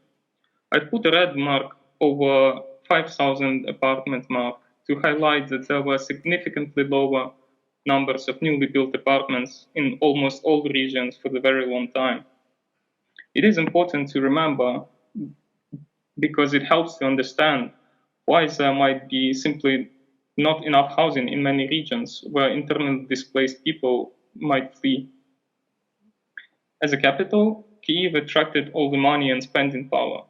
I've put a red mark over 5,000 apartment mark to highlight that there were significantly lower numbers of newly built apartments in almost all regions for a very long time. It is important to remember because it helps to understand why there might be simply not enough housing in many regions where internally displaced people might flee. As a capital, Kyiv attracted all the money and spending power.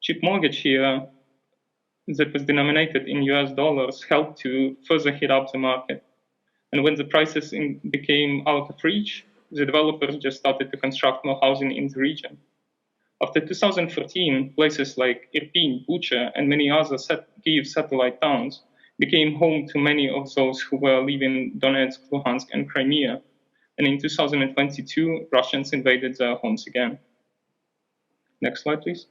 Cheap mortgage here that was denominated in US dollars helped to further heat up the market. And when the prices became out of reach, the developers just started to construct more housing in the region. After 2014, places like Irpin, Bucha, and many other Kyiv satellite towns became home to many of those who were leaving Donetsk, Luhansk, and Crimea. And in 2022, Russians invaded their homes again. Next slide, please.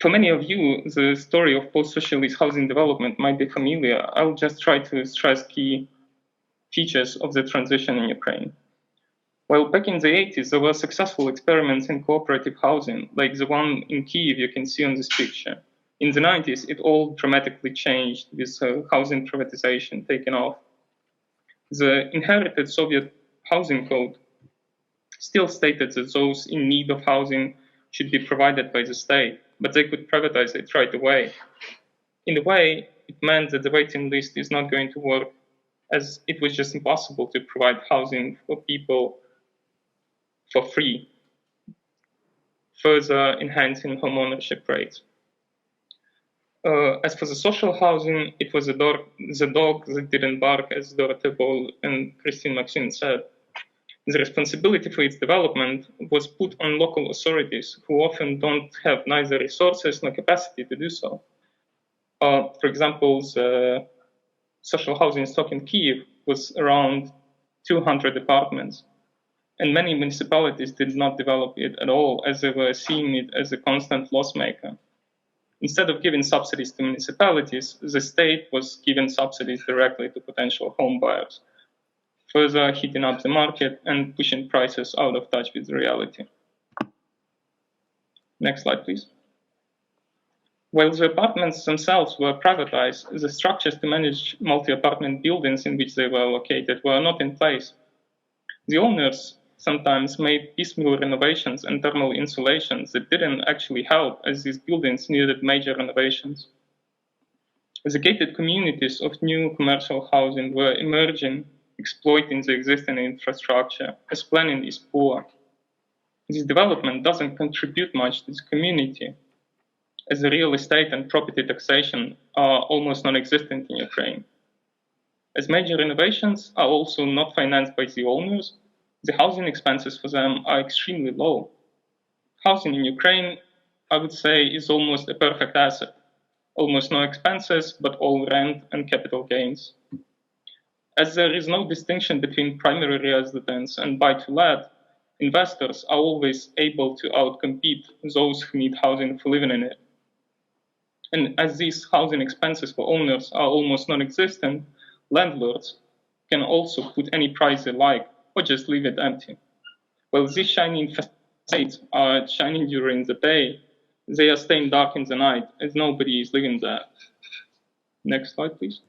For many of you, the story of post-socialist housing development might be familiar. I'll just try to stress key features of the transition in Ukraine. While back in the 80s, there were successful experiments in cooperative housing, like the one in Kyiv you can see on this picture. In the 90s, it all dramatically changed with housing privatization taking off. The inherited Soviet housing code still stated that those in need of housing should be provided by the state, but they could privatize it right away. In a way, it meant that the waiting list is not going to work, as it was just impossible to provide housing for people for free, further enhancing homeownership rates. As for the social housing, it was the dog that didn't bark, as Dorothée Bol and Christine Maxine said. The responsibility for its development was put on local authorities, who often don't have neither resources nor capacity to do so. For example, the social housing stock in Kyiv was around 200 apartments, and many municipalities did not develop it at all, as they were seeing it as a constant loss maker. Instead of giving subsidies to municipalities, the state was giving subsidies directly to potential home buyers, further heating up the market and pushing prices out of touch with reality. Next slide, please. While the apartments themselves were privatized, the structures to manage multi-apartment buildings in which they were located were not in place. The owners sometimes made piecemeal renovations and thermal insulations that didn't actually help, as these buildings needed major renovations. The gated communities of new commercial housing were emerging, exploiting the existing infrastructure, as planning is poor. This development doesn't contribute much to the community, as the real estate and property taxation are almost non-existent in Ukraine. As major renovations are also not financed by the owners, the housing expenses for them are extremely low. Housing in Ukraine, I would say, is almost a perfect asset. Almost no expenses, but all rent and capital gains. As there is no distinction between primary residents and buy-to-let, investors are always able to outcompete those who need housing for living in it. And as these housing expenses for owners are almost non-existent, landlords can also put any price they like, or just leave it empty. While these shining facades are shining during the day, they are staying dark in the night, as nobody is living there. Next slide, please.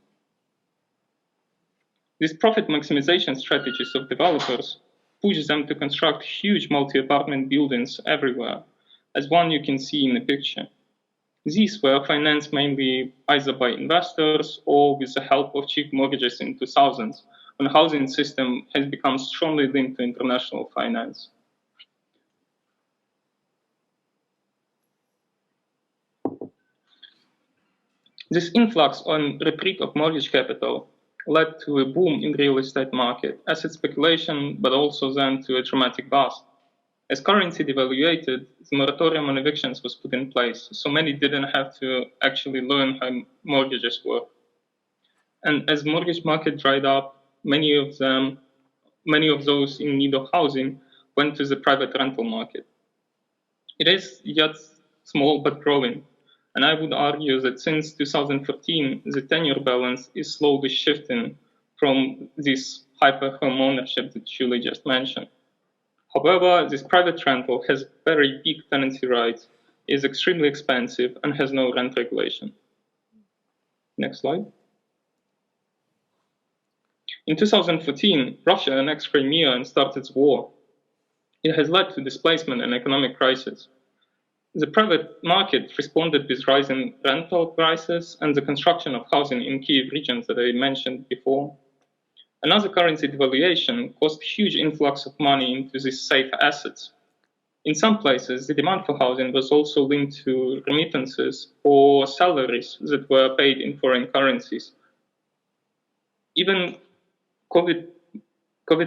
These profit maximization strategies of developers push them to construct huge multi-apartment buildings everywhere, as one you can see in the picture. These were financed mainly either by investors or with the help of cheap mortgages in the 2000s, when the housing system has become strongly linked to international finance. This influx on retreat of mortgage capital led to a boom in real estate market, asset speculation, but also then to a dramatic bust. As currency devaluated, the moratorium on evictions was put in place, so many didn't have to actually learn how mortgages work. And as mortgage market dried up, many of those in need of housing went to the private rental market. It is yet small but growing, and I would argue that since 2014, the tenure balance is slowly shifting from this hyper home ownership that Julie just mentioned. However, this private rental has very big tenancy rights, is extremely expensive, and has no rent regulation. Next slide. In 2014, Russia annexed Crimea and started its war. It has led to displacement and economic crisis. The private market responded with rising rental prices and the construction of housing in Kyiv regions that I mentioned before. Another currency devaluation caused huge influx of money into these safe assets. In some places, the demand for housing was also linked to remittances or salaries that were paid in foreign currencies. Even COVID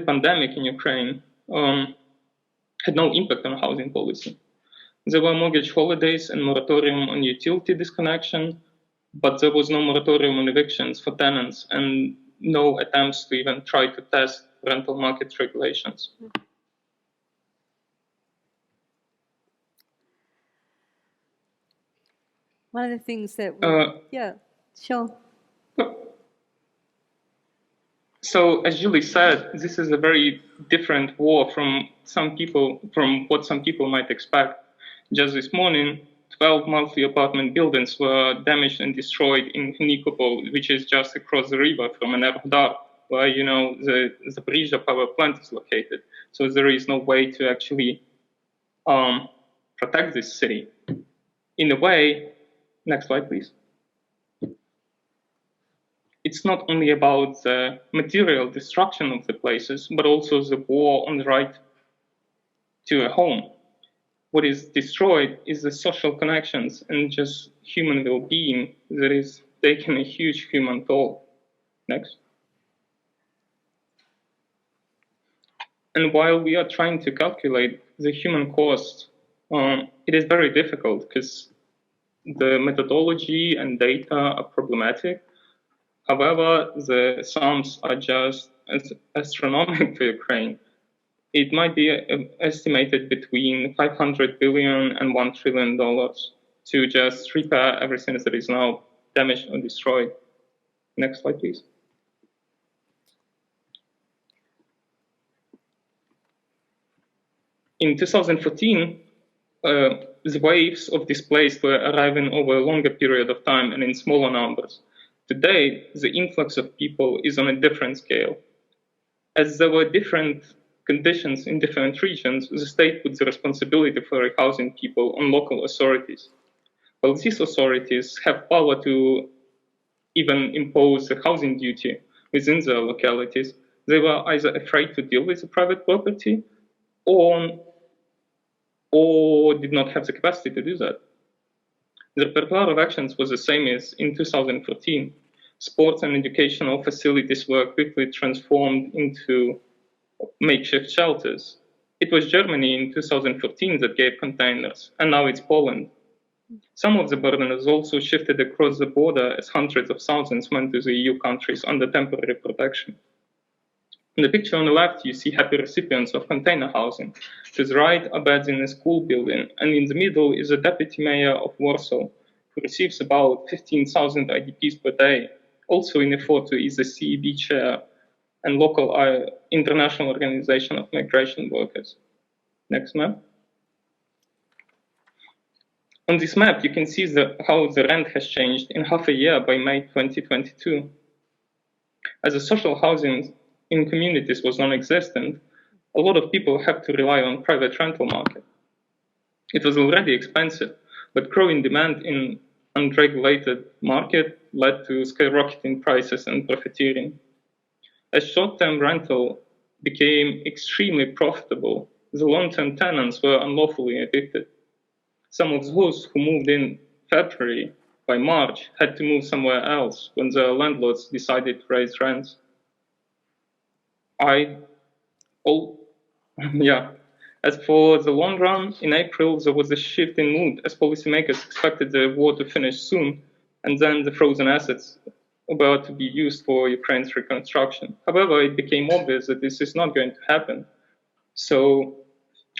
pandemic in Ukraine had no impact on housing policy. There were mortgage holidays and moratorium on utility disconnection, but there was no moratorium on evictions for tenants and no attempts to even try to test rental market regulations. One of the things that yeah, sure. So, as Julie said, this is a very different war from what some people might expect. Just this morning, 12 monthly apartment buildings were damaged and destroyed in Nikopol, which is just across the river from Enerhodar, where the Zaporizhzhia power plant is located. So there is no way to actually protect this city. In a way, next slide, please. It's not only about the material destruction of the places, but also the war on the right to a home. What is destroyed is the social connections and just human well-being that is taking a huge human toll. Next. And while we are trying to calculate the human cost, it is very difficult because the methodology and data are problematic. However, the sums are just astronomical for Ukraine. It might be estimated between $500 billion and $1 trillion to just repair everything that is now damaged or destroyed. Next slide, please. In 2014, the waves of displaced were arriving over a longer period of time and in smaller numbers. Today, the influx of people is on a different scale. As there were different conditions in different regions, the state puts the responsibility for rehousing people on local authorities. While these authorities have power to even impose a housing duty within their localities, they were either afraid to deal with the private property or did not have the capacity to do that. The repertoire of actions was the same as in 2014. Sports and educational facilities were quickly transformed into makeshift shelters. It was Germany in 2014 that gave containers, and now it's Poland. Some of the burden has also shifted across the border as hundreds of thousands went to the EU countries under temporary protection. In the picture on the left, you see happy recipients of container housing. To the right are beds in a school building, and in the middle is a deputy mayor of Warsaw, who receives about 15,000 IDPs per day, also in effort to ease the CEB chair and local International Organization of Migration Workers. Next map. On this map, you can see how the rent has changed in half a year by May 2022. As the social housing in communities was non-existent, a lot of people have to rely on private rental market. It was already expensive, but growing demand in unregulated market led to skyrocketing prices and profiteering. As short-term rental became extremely profitable, the long-term tenants were unlawfully evicted. Some of those who moved in February, by March, had to move somewhere else when the landlords decided to raise rents. As for the long run, in April, there was a shift in mood as policymakers expected the war to finish soon, and then the frozen assets were to be used for Ukraine's reconstruction. However, it became obvious that this is not going to happen. So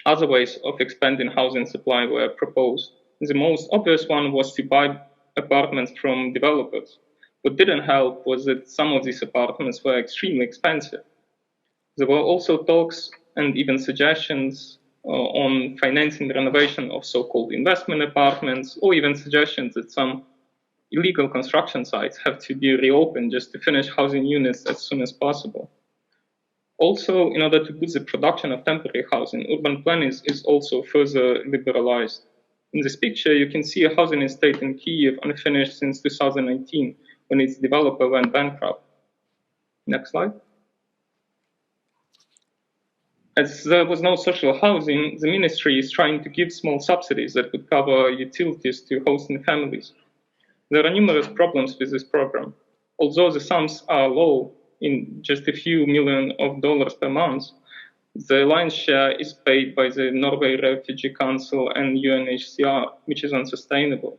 other ways of expanding housing supply were proposed. The most obvious one was to buy apartments from developers. What didn't help was that some of these apartments were extremely expensive. There were also talks and even suggestions on financing the renovation of so-called investment apartments, or even suggestions that some illegal construction sites have to be reopened just to finish housing units as soon as possible. Also, in order to boost the production of temporary housing, urban planning is also further liberalized. In this picture, you can see a housing estate in Kyiv unfinished since 2019, when its developer went bankrupt. Next slide. As there was no social housing, the ministry is trying to give small subsidies that could cover utilities to hosting families. There are numerous problems with this program. Although the sums are low, in just a few $millions per month, the lion's share is paid by the Norway Refugee Council and UNHCR, which is unsustainable.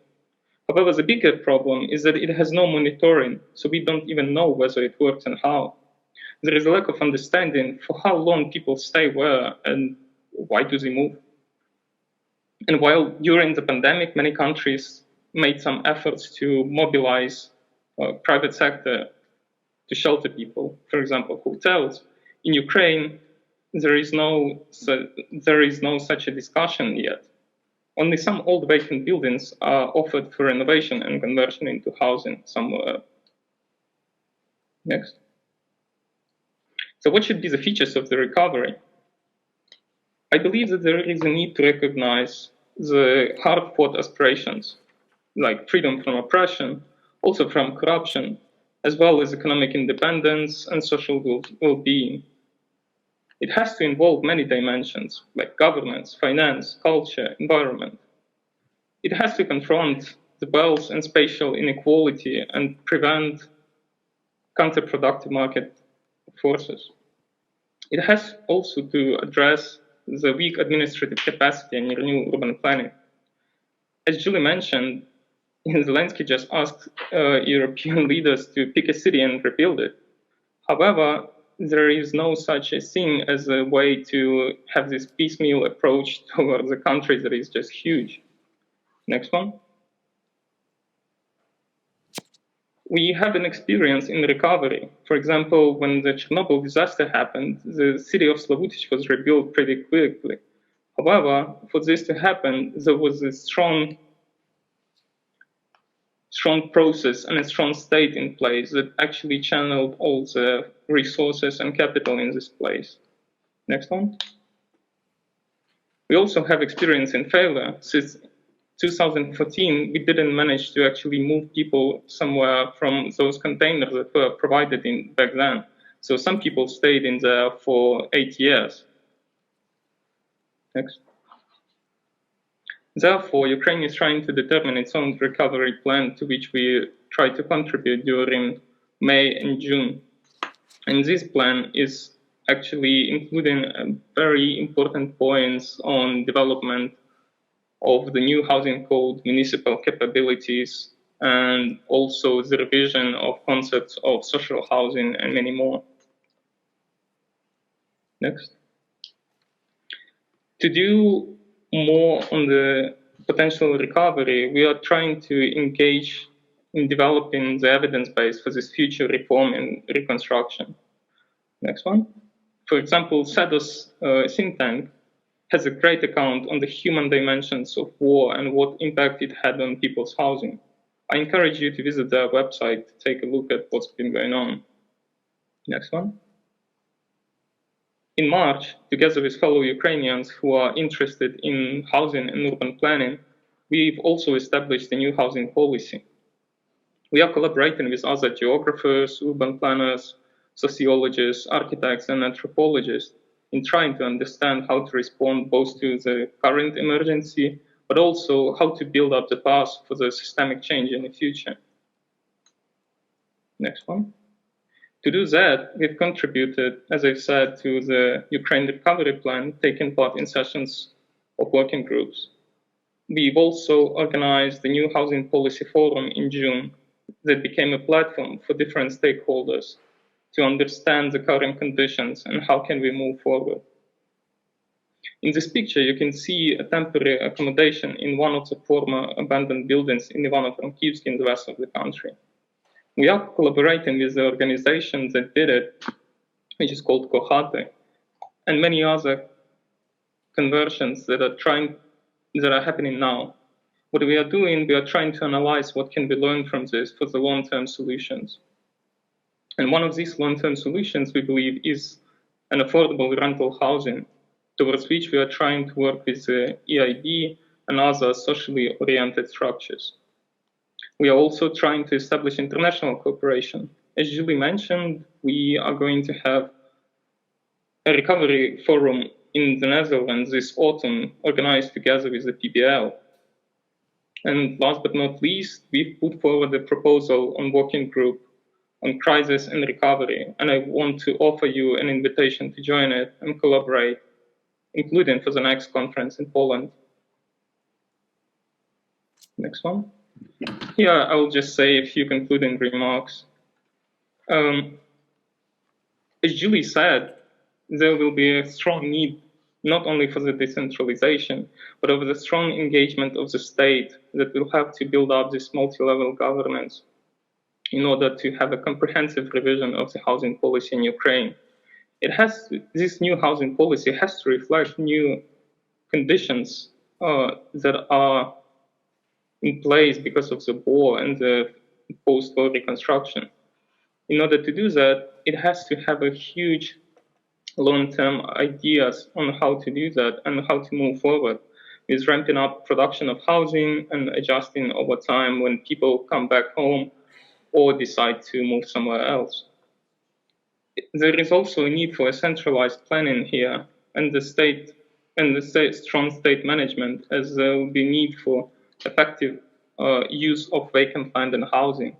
However, the bigger problem is that it has no monitoring, so we don't even know whether it works and how. There is a lack of understanding for how long people stay where and why do they move. And while during the pandemic, many countries made some efforts to mobilize private sector to shelter people, for example, hotels, in Ukraine, there is no such a discussion yet. Only some old vacant buildings are offered for renovation and conversion into housing somewhere. Next. So what should be the features of the recovery? I believe that there is a need to recognize the hard-fought aspirations, like freedom from oppression, also from corruption, as well as economic independence and social well-being. It has to involve many dimensions, like governance, finance, culture, environment. It has to confront the wealth and spatial inequality and prevent counterproductive market forces. It has also to address the weak administrative capacity and renew urban planning. As Julie mentioned, Zelensky just asked European leaders to pick a city and rebuild it. However, there is no such a thing as a way to have this piecemeal approach towards a country that is just huge. Next one. We have an experience in recovery. For example, when the Chernobyl disaster happened, the city of Slavutic was rebuilt pretty quickly. However, for this to happen, there was a strong process and a strong state in place that actually channeled all the resources and capital in this place. Next one. We also have experience in failure. Since 2014, we didn't manage to actually move people somewhere from those containers that were provided in back then. So some people stayed in there for 8 years. Next. Therefore, Ukraine is trying to determine its own recovery plan, to which we try to contribute during May and June. And this plan is actually including very important points on development of the new housing code, municipal capabilities, and also the revision of concepts of social housing and many more. Next. To do more on the potential recovery, we are trying to engage in developing the evidence base for this future reform and reconstruction. Next one. For example, SADO's think tank has a great account on the human dimensions of war and what impact it had on people's housing. I encourage you to visit their website to take a look at what's been going on. Next one. In March, together with fellow Ukrainians who are interested in housing and urban planning, we've also established a new housing policy. We are collaborating with other geographers, urban planners, sociologists, architects, and anthropologists in trying to understand how to respond both to the current emergency, but also how to build up the path for the systemic change in the future. Next one. To do that, we've contributed, as I've said, to the Ukraine recovery plan, taking part in sessions of working groups. We've also organized the new housing policy forum in June that became a platform for different stakeholders to understand the current conditions and how can we move forward. In this picture, you can see a temporary accommodation in one of the former abandoned buildings in Ivano-Frankivsk in the west of the country. We are collaborating with the organization that did it, which is called Kohate, and many other conversions that are happening now. What we are doing, we are trying to analyze what can be learned from this for the long-term solutions. And one of these long-term solutions, we believe, is an affordable rental housing, towards which we are trying to work with the EIB and other socially oriented structures. We are also trying to establish international cooperation. As Julie mentioned, we are going to have a recovery forum in the Netherlands this autumn, organized together with the PBL. And last but not least, we've put forward a proposal on working group on crisis and recovery, and I want to offer you an invitation to join it and collaborate, including for the next conference in Poland. Next one. Here, I will just say a few concluding remarks. As Julie said, there will be a strong need not only for the decentralization, but of the strong engagement of the state that will have to build up this multi-level governance in order to have a comprehensive revision of the housing policy in Ukraine. This new housing policy has to reflect new conditions that are in place because of the war and the post-war reconstruction. In order to do that, it has to have a huge long-term ideas on how to do that and how to move forward with ramping up production of housing and adjusting over time when people come back home or decide to move somewhere else. There is also a need for a centralized planning here and the strong state management, as there will be need for effective use of vacant land and housing.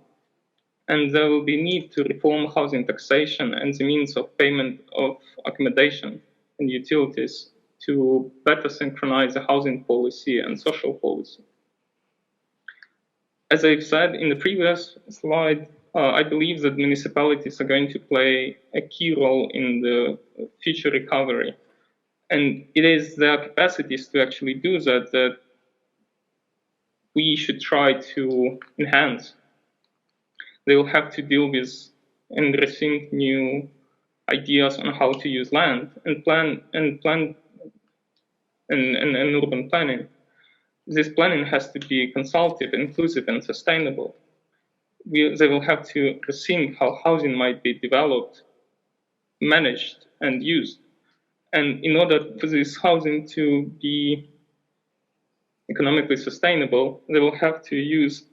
And there will be need to reform housing taxation and the means of payment of accommodation and utilities to better synchronize the housing policy and social policy. As I've said in the previous slide, I believe that municipalities are going to play a key role in the future recovery. And it is their capacities to actually do that we should try to enhance. They will have to deal with and rethink new ideas on how to use land and urban planning. This planning has to be consultative, inclusive, and sustainable. They will have to rethink how housing might be developed, managed, and used. And in order for this housing to be economically sustainable, they will have to use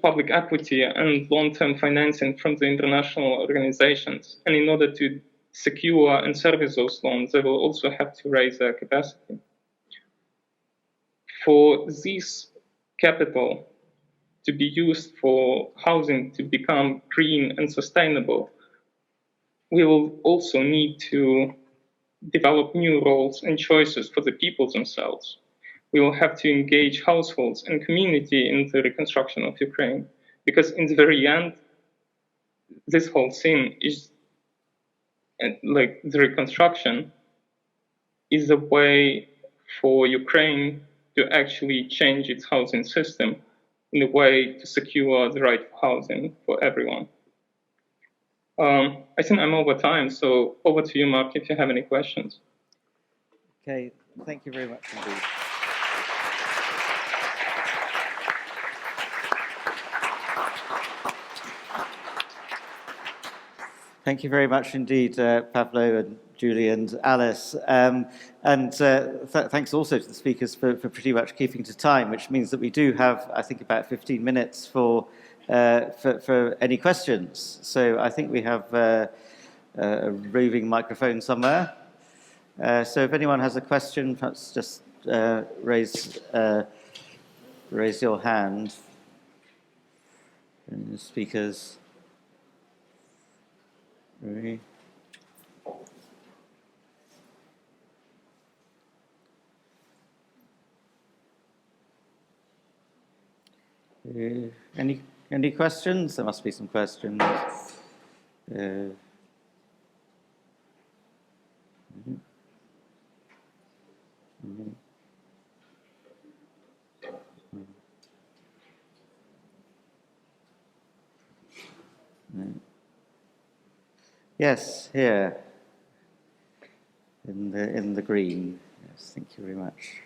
public equity and long-term financing from the international organizations. And in order to secure and service those loans, they will also have to raise their capacity. For this capital to be used for housing to become green and sustainable, we will also need to develop new roles and choices for the people themselves. We will have to engage households and community in the reconstruction of Ukraine, because in the very end, this whole thing is like the reconstruction is a way for Ukraine to actually change its housing system in a way to secure the right for housing for everyone. I think I'm over time, so over to you, Mark, if you have any questions. Okay, thank you very much indeed. Thank you very much indeed, Pablo and Julie and Alice. Thanks also to the speakers for pretty much keeping to time, which means that we do have, I think, about 15 minutes for any questions. So I think we have a roving microphone somewhere. So if anyone has a question, perhaps just raise your hand. And the speakers. Really? Any questions? There must be some questions. Yes, here in the green. Yes, thank you very much.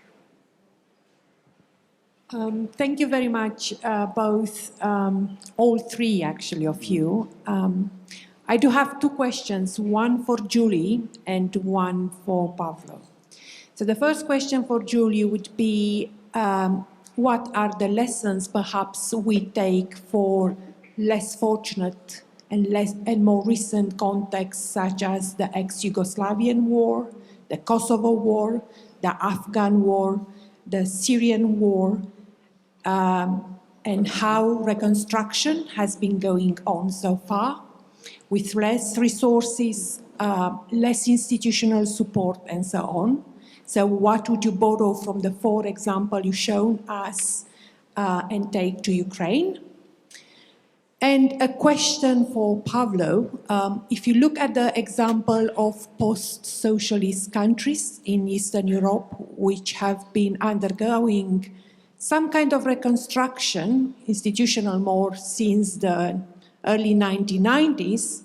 Thank you very much, all three actually of you. I do have two questions, one for Julie and one for Pablo. So the first question for Julie would be, what are the lessons perhaps we take for less fortunate and more recent contexts, such as the ex-Yugoslavian war, the Kosovo war, the Afghan war, the Syrian war, and how reconstruction has been going on so far, with less resources, less institutional support, and so on. So what would you borrow from the four examples you've shown us and take to Ukraine? And a question for Pavlo. If you look at the example of post-socialist countries in Eastern Europe, which have been undergoing some kind of reconstruction, institutional more, since the early 1990s,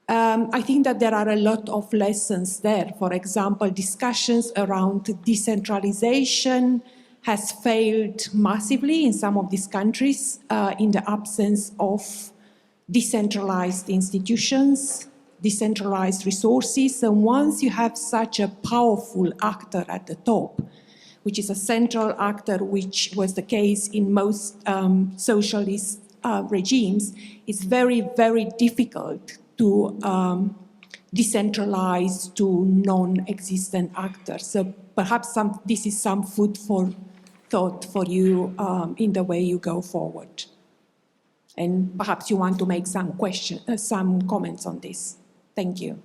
I think that there are a lot of lessons there. For example, discussions around decentralization has failed massively in some of these countries in the absence of decentralized institutions, decentralized resources. And once you have such a powerful actor at the top, which is a central actor, which was the case in most socialist regimes, it's very, very difficult to decentralize to non-existent actors. So perhaps this is some food for thought for you in the way you go forward. And perhaps you want to make some comments on this. Thank you.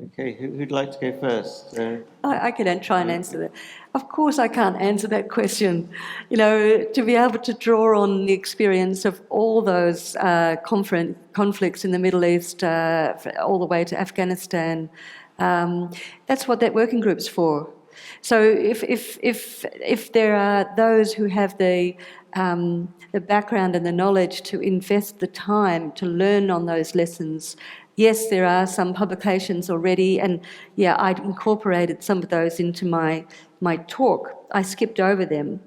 Okay, who'd like to go first? I can try and answer that. Of course I can't answer that question. You know, to be able to draw on the experience of all those conflicts in the Middle East, all the way to Afghanistan, that's what that working group's for. So if there are those who have the background and the knowledge to invest the time to learn on those lessons, yes, there are some publications already, and yeah, I'd incorporated some of those into my talk. I skipped over them.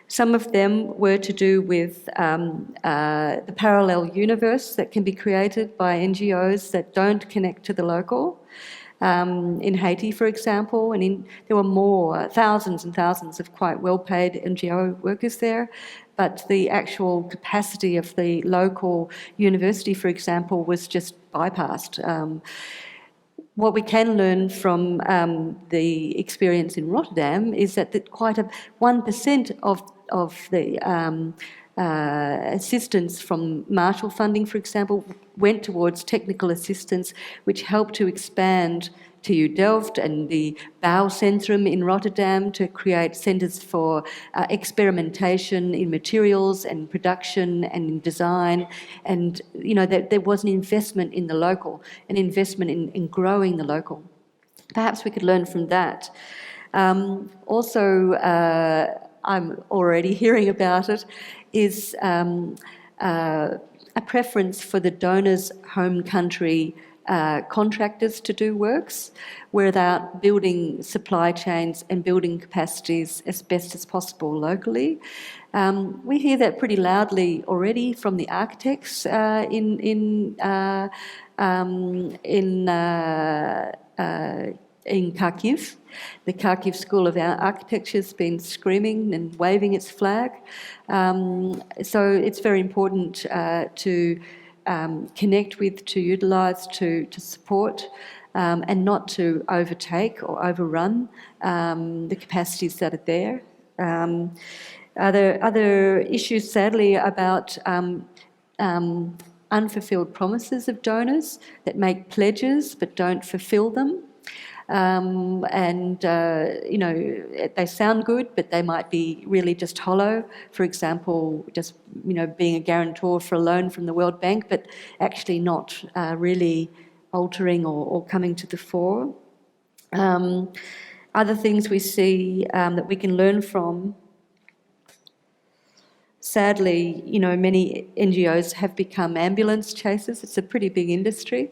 Some of them were to do with the parallel universe that can be created by NGOs that don't connect to the local. In Haiti, for example, and there were more, thousands and thousands of quite well-paid NGO workers there, but the actual capacity of the local university, for example, was just bypassed. What we can learn from the experience in Rotterdam is that quite 1% of the assistance from Marshall funding, for example, went towards technical assistance, which helped to expand TU Delft and the Bouwcentrum in Rotterdam to create centres for experimentation in materials and production and in design. And, you know, there was an investment in the local, an investment in growing the local. Perhaps we could learn from that. Also, I'm already hearing about it, is a preference for the donor's home country contractors to do works without building supply chains and building capacities as best as possible locally. We hear that pretty loudly already from the architects in Kharkiv. The Kharkiv School of Architecture has been screaming and waving its flag. So it's very important to connect with, to utilise, to support, and not to overtake or overrun the capacities that are there. Other issues, sadly, about unfulfilled promises of donors that make pledges but don't fulfil them. You know, they sound good, but they might be really just hollow. For example, just, you know, being a guarantor for a loan from the World Bank, but actually not really altering or coming to the fore. Other things we see that we can learn from. Sadly, you know, many NGOs have become ambulance chasers. It's a pretty big industry.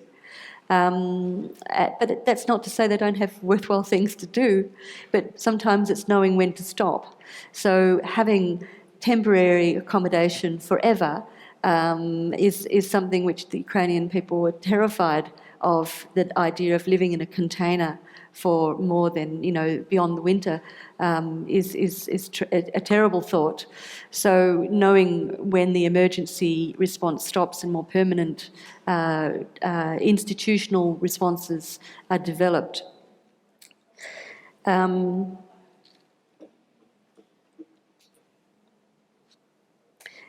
But that's not to say they don't have worthwhile things to do, but sometimes it's knowing when to stop. So having temporary accommodation forever is something which the Ukrainian people were terrified of, the idea of living in a container for more than, you know, beyond the winter is a terrible thought. So knowing when the emergency response stops and more permanent institutional responses are developed.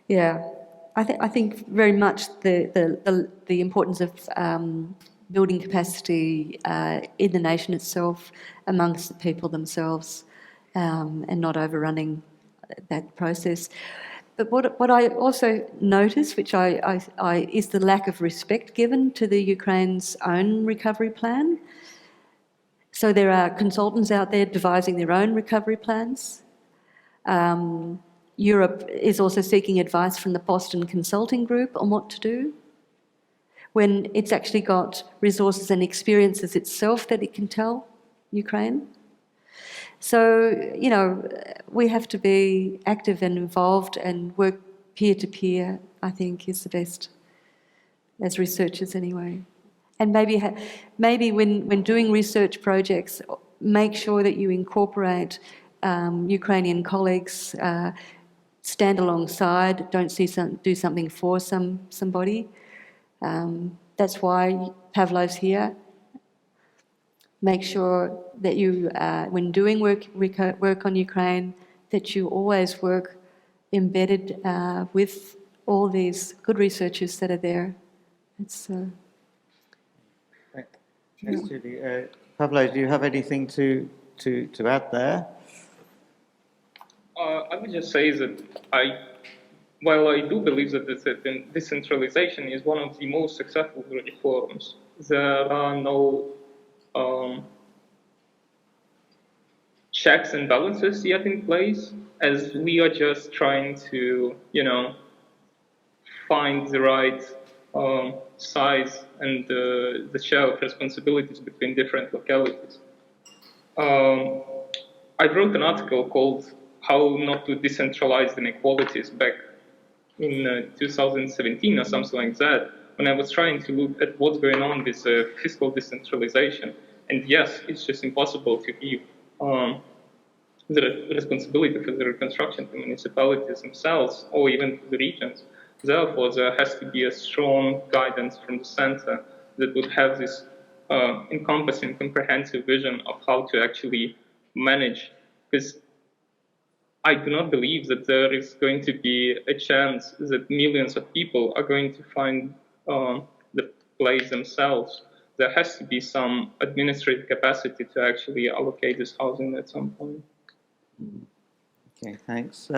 Yeah, I think very much the importance of building capacity in the nation itself, amongst the people themselves, and not overrunning that process. But what I also notice, which is the lack of respect given to the Ukraine's own recovery plan. So there are consultants out there devising their own recovery plans. Europe is also seeking advice from the Boston Consulting Group on what to do, when it's actually got resources and experiences itself that it can tell Ukraine. So, you know, we have to be active and involved and work peer-to-peer, I think, is the best, as researchers anyway. And maybe when doing research projects, make sure that you incorporate Ukrainian colleagues, stand alongside, don't do something for somebody. That's why Pavlov's here. Make sure that you, when doing work on Ukraine, that you always work embedded with all these good researchers that are there. It's. Thanks, Julie. Pavlo, do you have anything to add there? I would just say that while I do believe that decentralization is one of the most successful reforms, there are no checks and balances yet in place, as we are just trying to, find the right size and the share of responsibilities between different localities. I wrote an article called "How Not to Decentralize Inequalities" back in 2017 or something like that, when I was trying to look at what's going on with fiscal decentralization. And yes, it's just impossible to give the responsibility for the reconstruction to municipalities themselves or even to the regions. Therefore, there has to be a strong guidance from the center that would have this encompassing, comprehensive vision of how to actually manage. Because I do not believe that there is going to be a chance that millions of people are going to find the place themselves. There has to be some administrative capacity to actually allocate this housing at some point. Okay, thanks.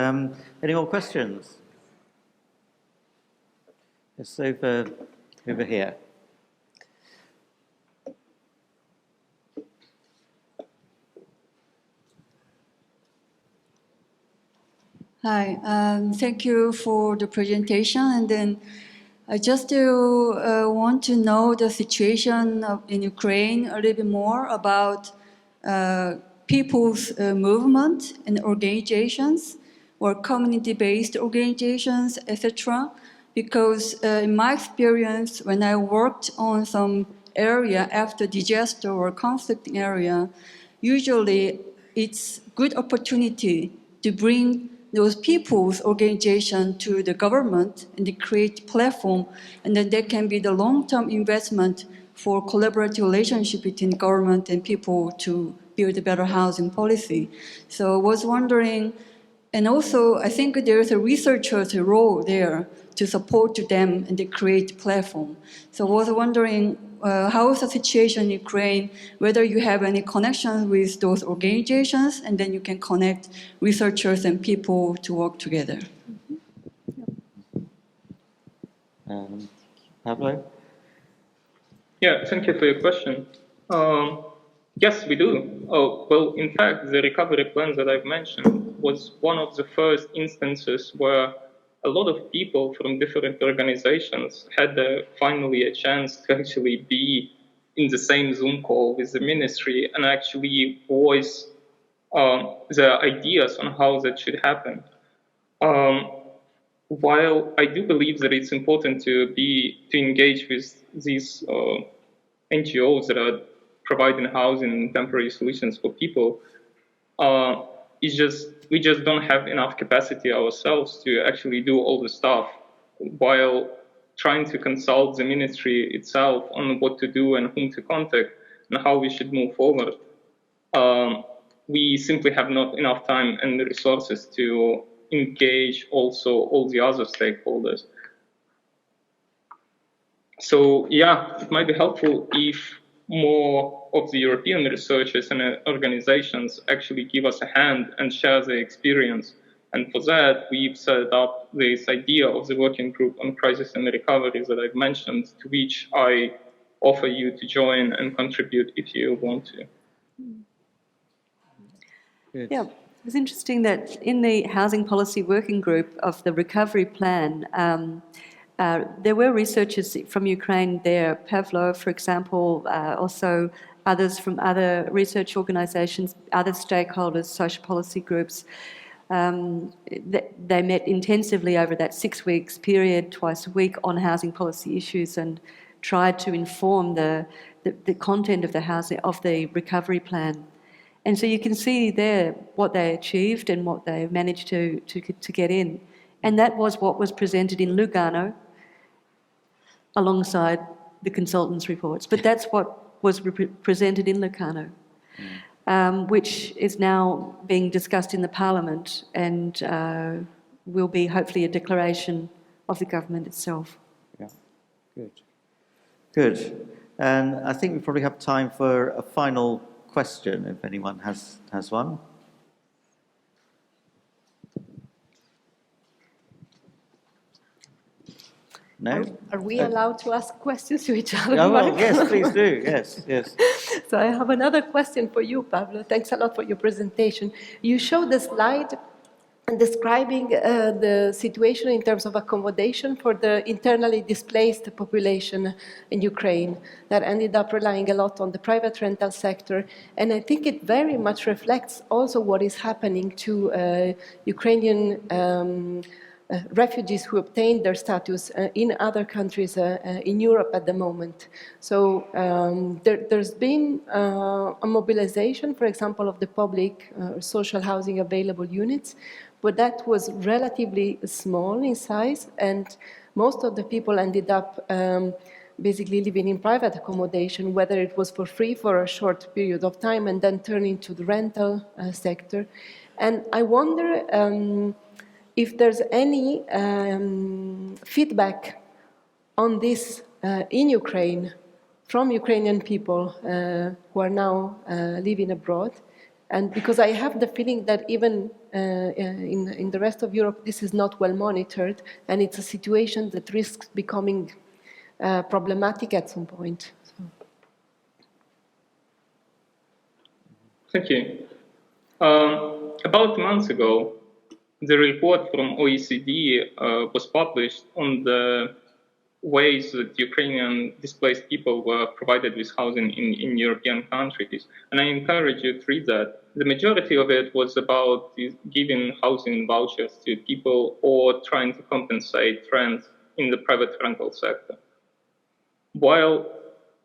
Any more questions? Yes, over here. Hi, thank you for the presentation. And then I just want to know the situation in Ukraine a little bit more about people's movement and organizations or community-based organizations, etc. Because in my experience, when I worked on some area after disaster or conflict area, usually it's good opportunity to bring those people's organization to the government and they create platform, and then there can be the long-term investment for collaborative relationship between government and people to build a better housing policy. So I was wondering, and also I think there's a researcher's role there to support them and they create platform. So I was wondering how is the situation in Ukraine, whether you have any connections with those organizations, and then you can connect researchers and people to work together. Pablo? Yeah, thank you for your question. Yes, we do. Oh, well, in fact, the recovery plan that I've mentioned was one of the first instances where a lot of people from different organizations had finally a chance to actually be in the same Zoom call with the ministry and actually voice their ideas on how that should happen. While I do believe that it's important to engage with these NGOs that are providing housing and temporary solutions for people, we just don't have enough capacity ourselves to actually do all the stuff, while trying to consult the ministry itself on what to do and whom to contact and how we should move forward. We simply have not enough time and resources to engage also all the other stakeholders. So yeah, it might be helpful if more of the European researchers and organizations actually give us a hand and share their experience. And for that, we've set up this idea of the working group on crisis and recovery that I've mentioned, to which I offer you to join and contribute if you want to. Good. Yeah, it was interesting that in the housing policy working group of the recovery plan, there were researchers from Ukraine there, Pavlo, for example, also others from other research organisations, other stakeholders, social policy groups. They met intensively over that 6 weeks period, twice a week, on housing policy issues, and tried to inform the content of the recovery plan. And so you can see there what they achieved and what they managed to get in. And that was what was presented in Lugano alongside the consultants' reports. But that's what was presented in Lugano, which is now being discussed in the Parliament and will be hopefully a declaration of the government itself. Yeah, good. Good. And I think we probably have time for a final question, if anyone has one. No? Are we allowed to ask questions to each other? Oh, well, Mark? yes, please do. Yes, yes. So I have another question for you, Pablo. Thanks a lot for your presentation. You showed the slide describing the situation in terms of accommodation for the internally displaced population in Ukraine that ended up relying a lot on the private rental sector. And I think it very much reflects also what is happening to Ukrainian refugees who obtained their status in other countries in Europe at the moment. So there's been a mobilization, for example, of the public social housing available units, but that was relatively small in size, and most of the people ended up basically living in private accommodation, whether it was for free for a short period of time and then turning to the rental sector. And I wonder if there's any feedback on this in Ukraine from Ukrainian people who are now living abroad. And because I have the feeling that even in the rest of Europe, this is not well monitored, and it's a situation that risks becoming problematic at some point. So. Thank you. About a month ago, the report from OECD was published on the ways that Ukrainian displaced people were provided with housing in European countries. And I encourage you to read that. The majority of it was about giving housing vouchers to people or trying to compensate rent in the private rental sector. While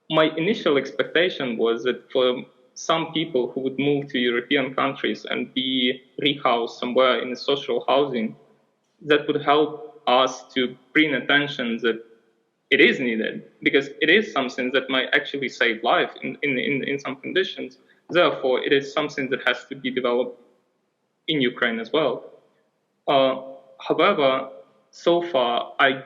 my initial expectation was that for some people who would move to European countries and be rehoused somewhere in social housing, that would help us to bring attention that it is needed, because it is something that might actually save life in some conditions. Therefore, it is something that has to be developed in Ukraine as well. However, so far, I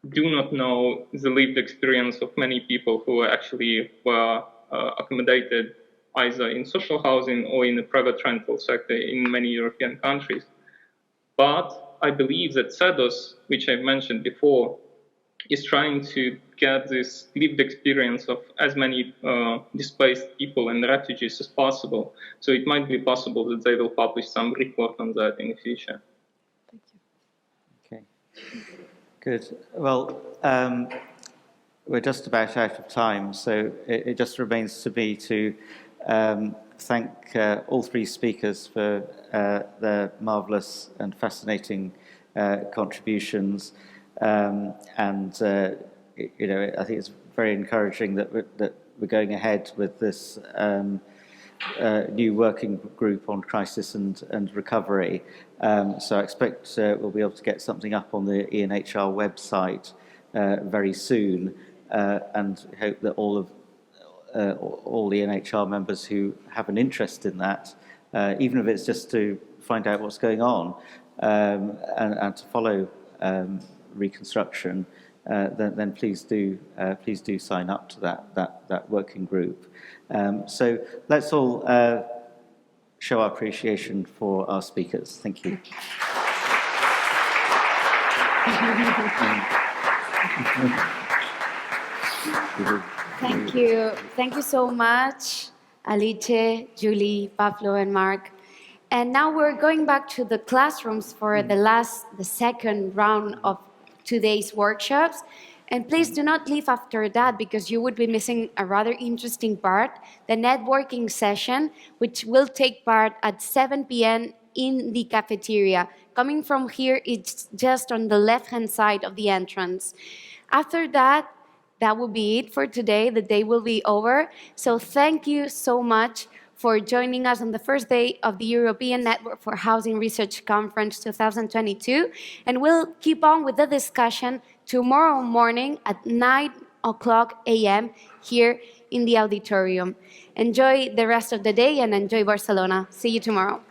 do not know the lived experience of many people who actually were accommodated either in social housing or in the private rental sector in many European countries. But I believe that SEDOS, which I've mentioned before, is trying to get this lived experience of as many displaced people and refugees as possible. So it might be possible that they will publish some report on that in the future. Thank you. Okay, good. Well, we're just about out of time, so it just remains to me to thank all three speakers for their marvellous and fascinating contributions. And I think it's very encouraging that we're going ahead with this new working group on crisis and recovery. So I expect we'll be able to get something up on the ENHR website very soon, and hope that all the ENHR members who have an interest in that, even if it's just to find out what's going on and to follow reconstruction, then please do sign up to that working group. So let's all show our appreciation for our speakers. Thank you. Thank you. Thank you so much, Alice, Julie, Pablo, and Mark. And now we're going back to the classrooms for the second round of today's workshops. And please do not leave after that, because you would be missing a rather interesting part, the networking session, which will take part at 7 p.m. in the cafeteria. Coming from here, it's just on the left-hand side of the entrance. After that, that will be it for today. The day will be over. So thank you so much for joining us on the first day of the European Network for Housing Research Conference 2022. And we'll keep on with the discussion tomorrow morning at 9:00 a.m. here in the auditorium. Enjoy the rest of the day and enjoy Barcelona. See you tomorrow.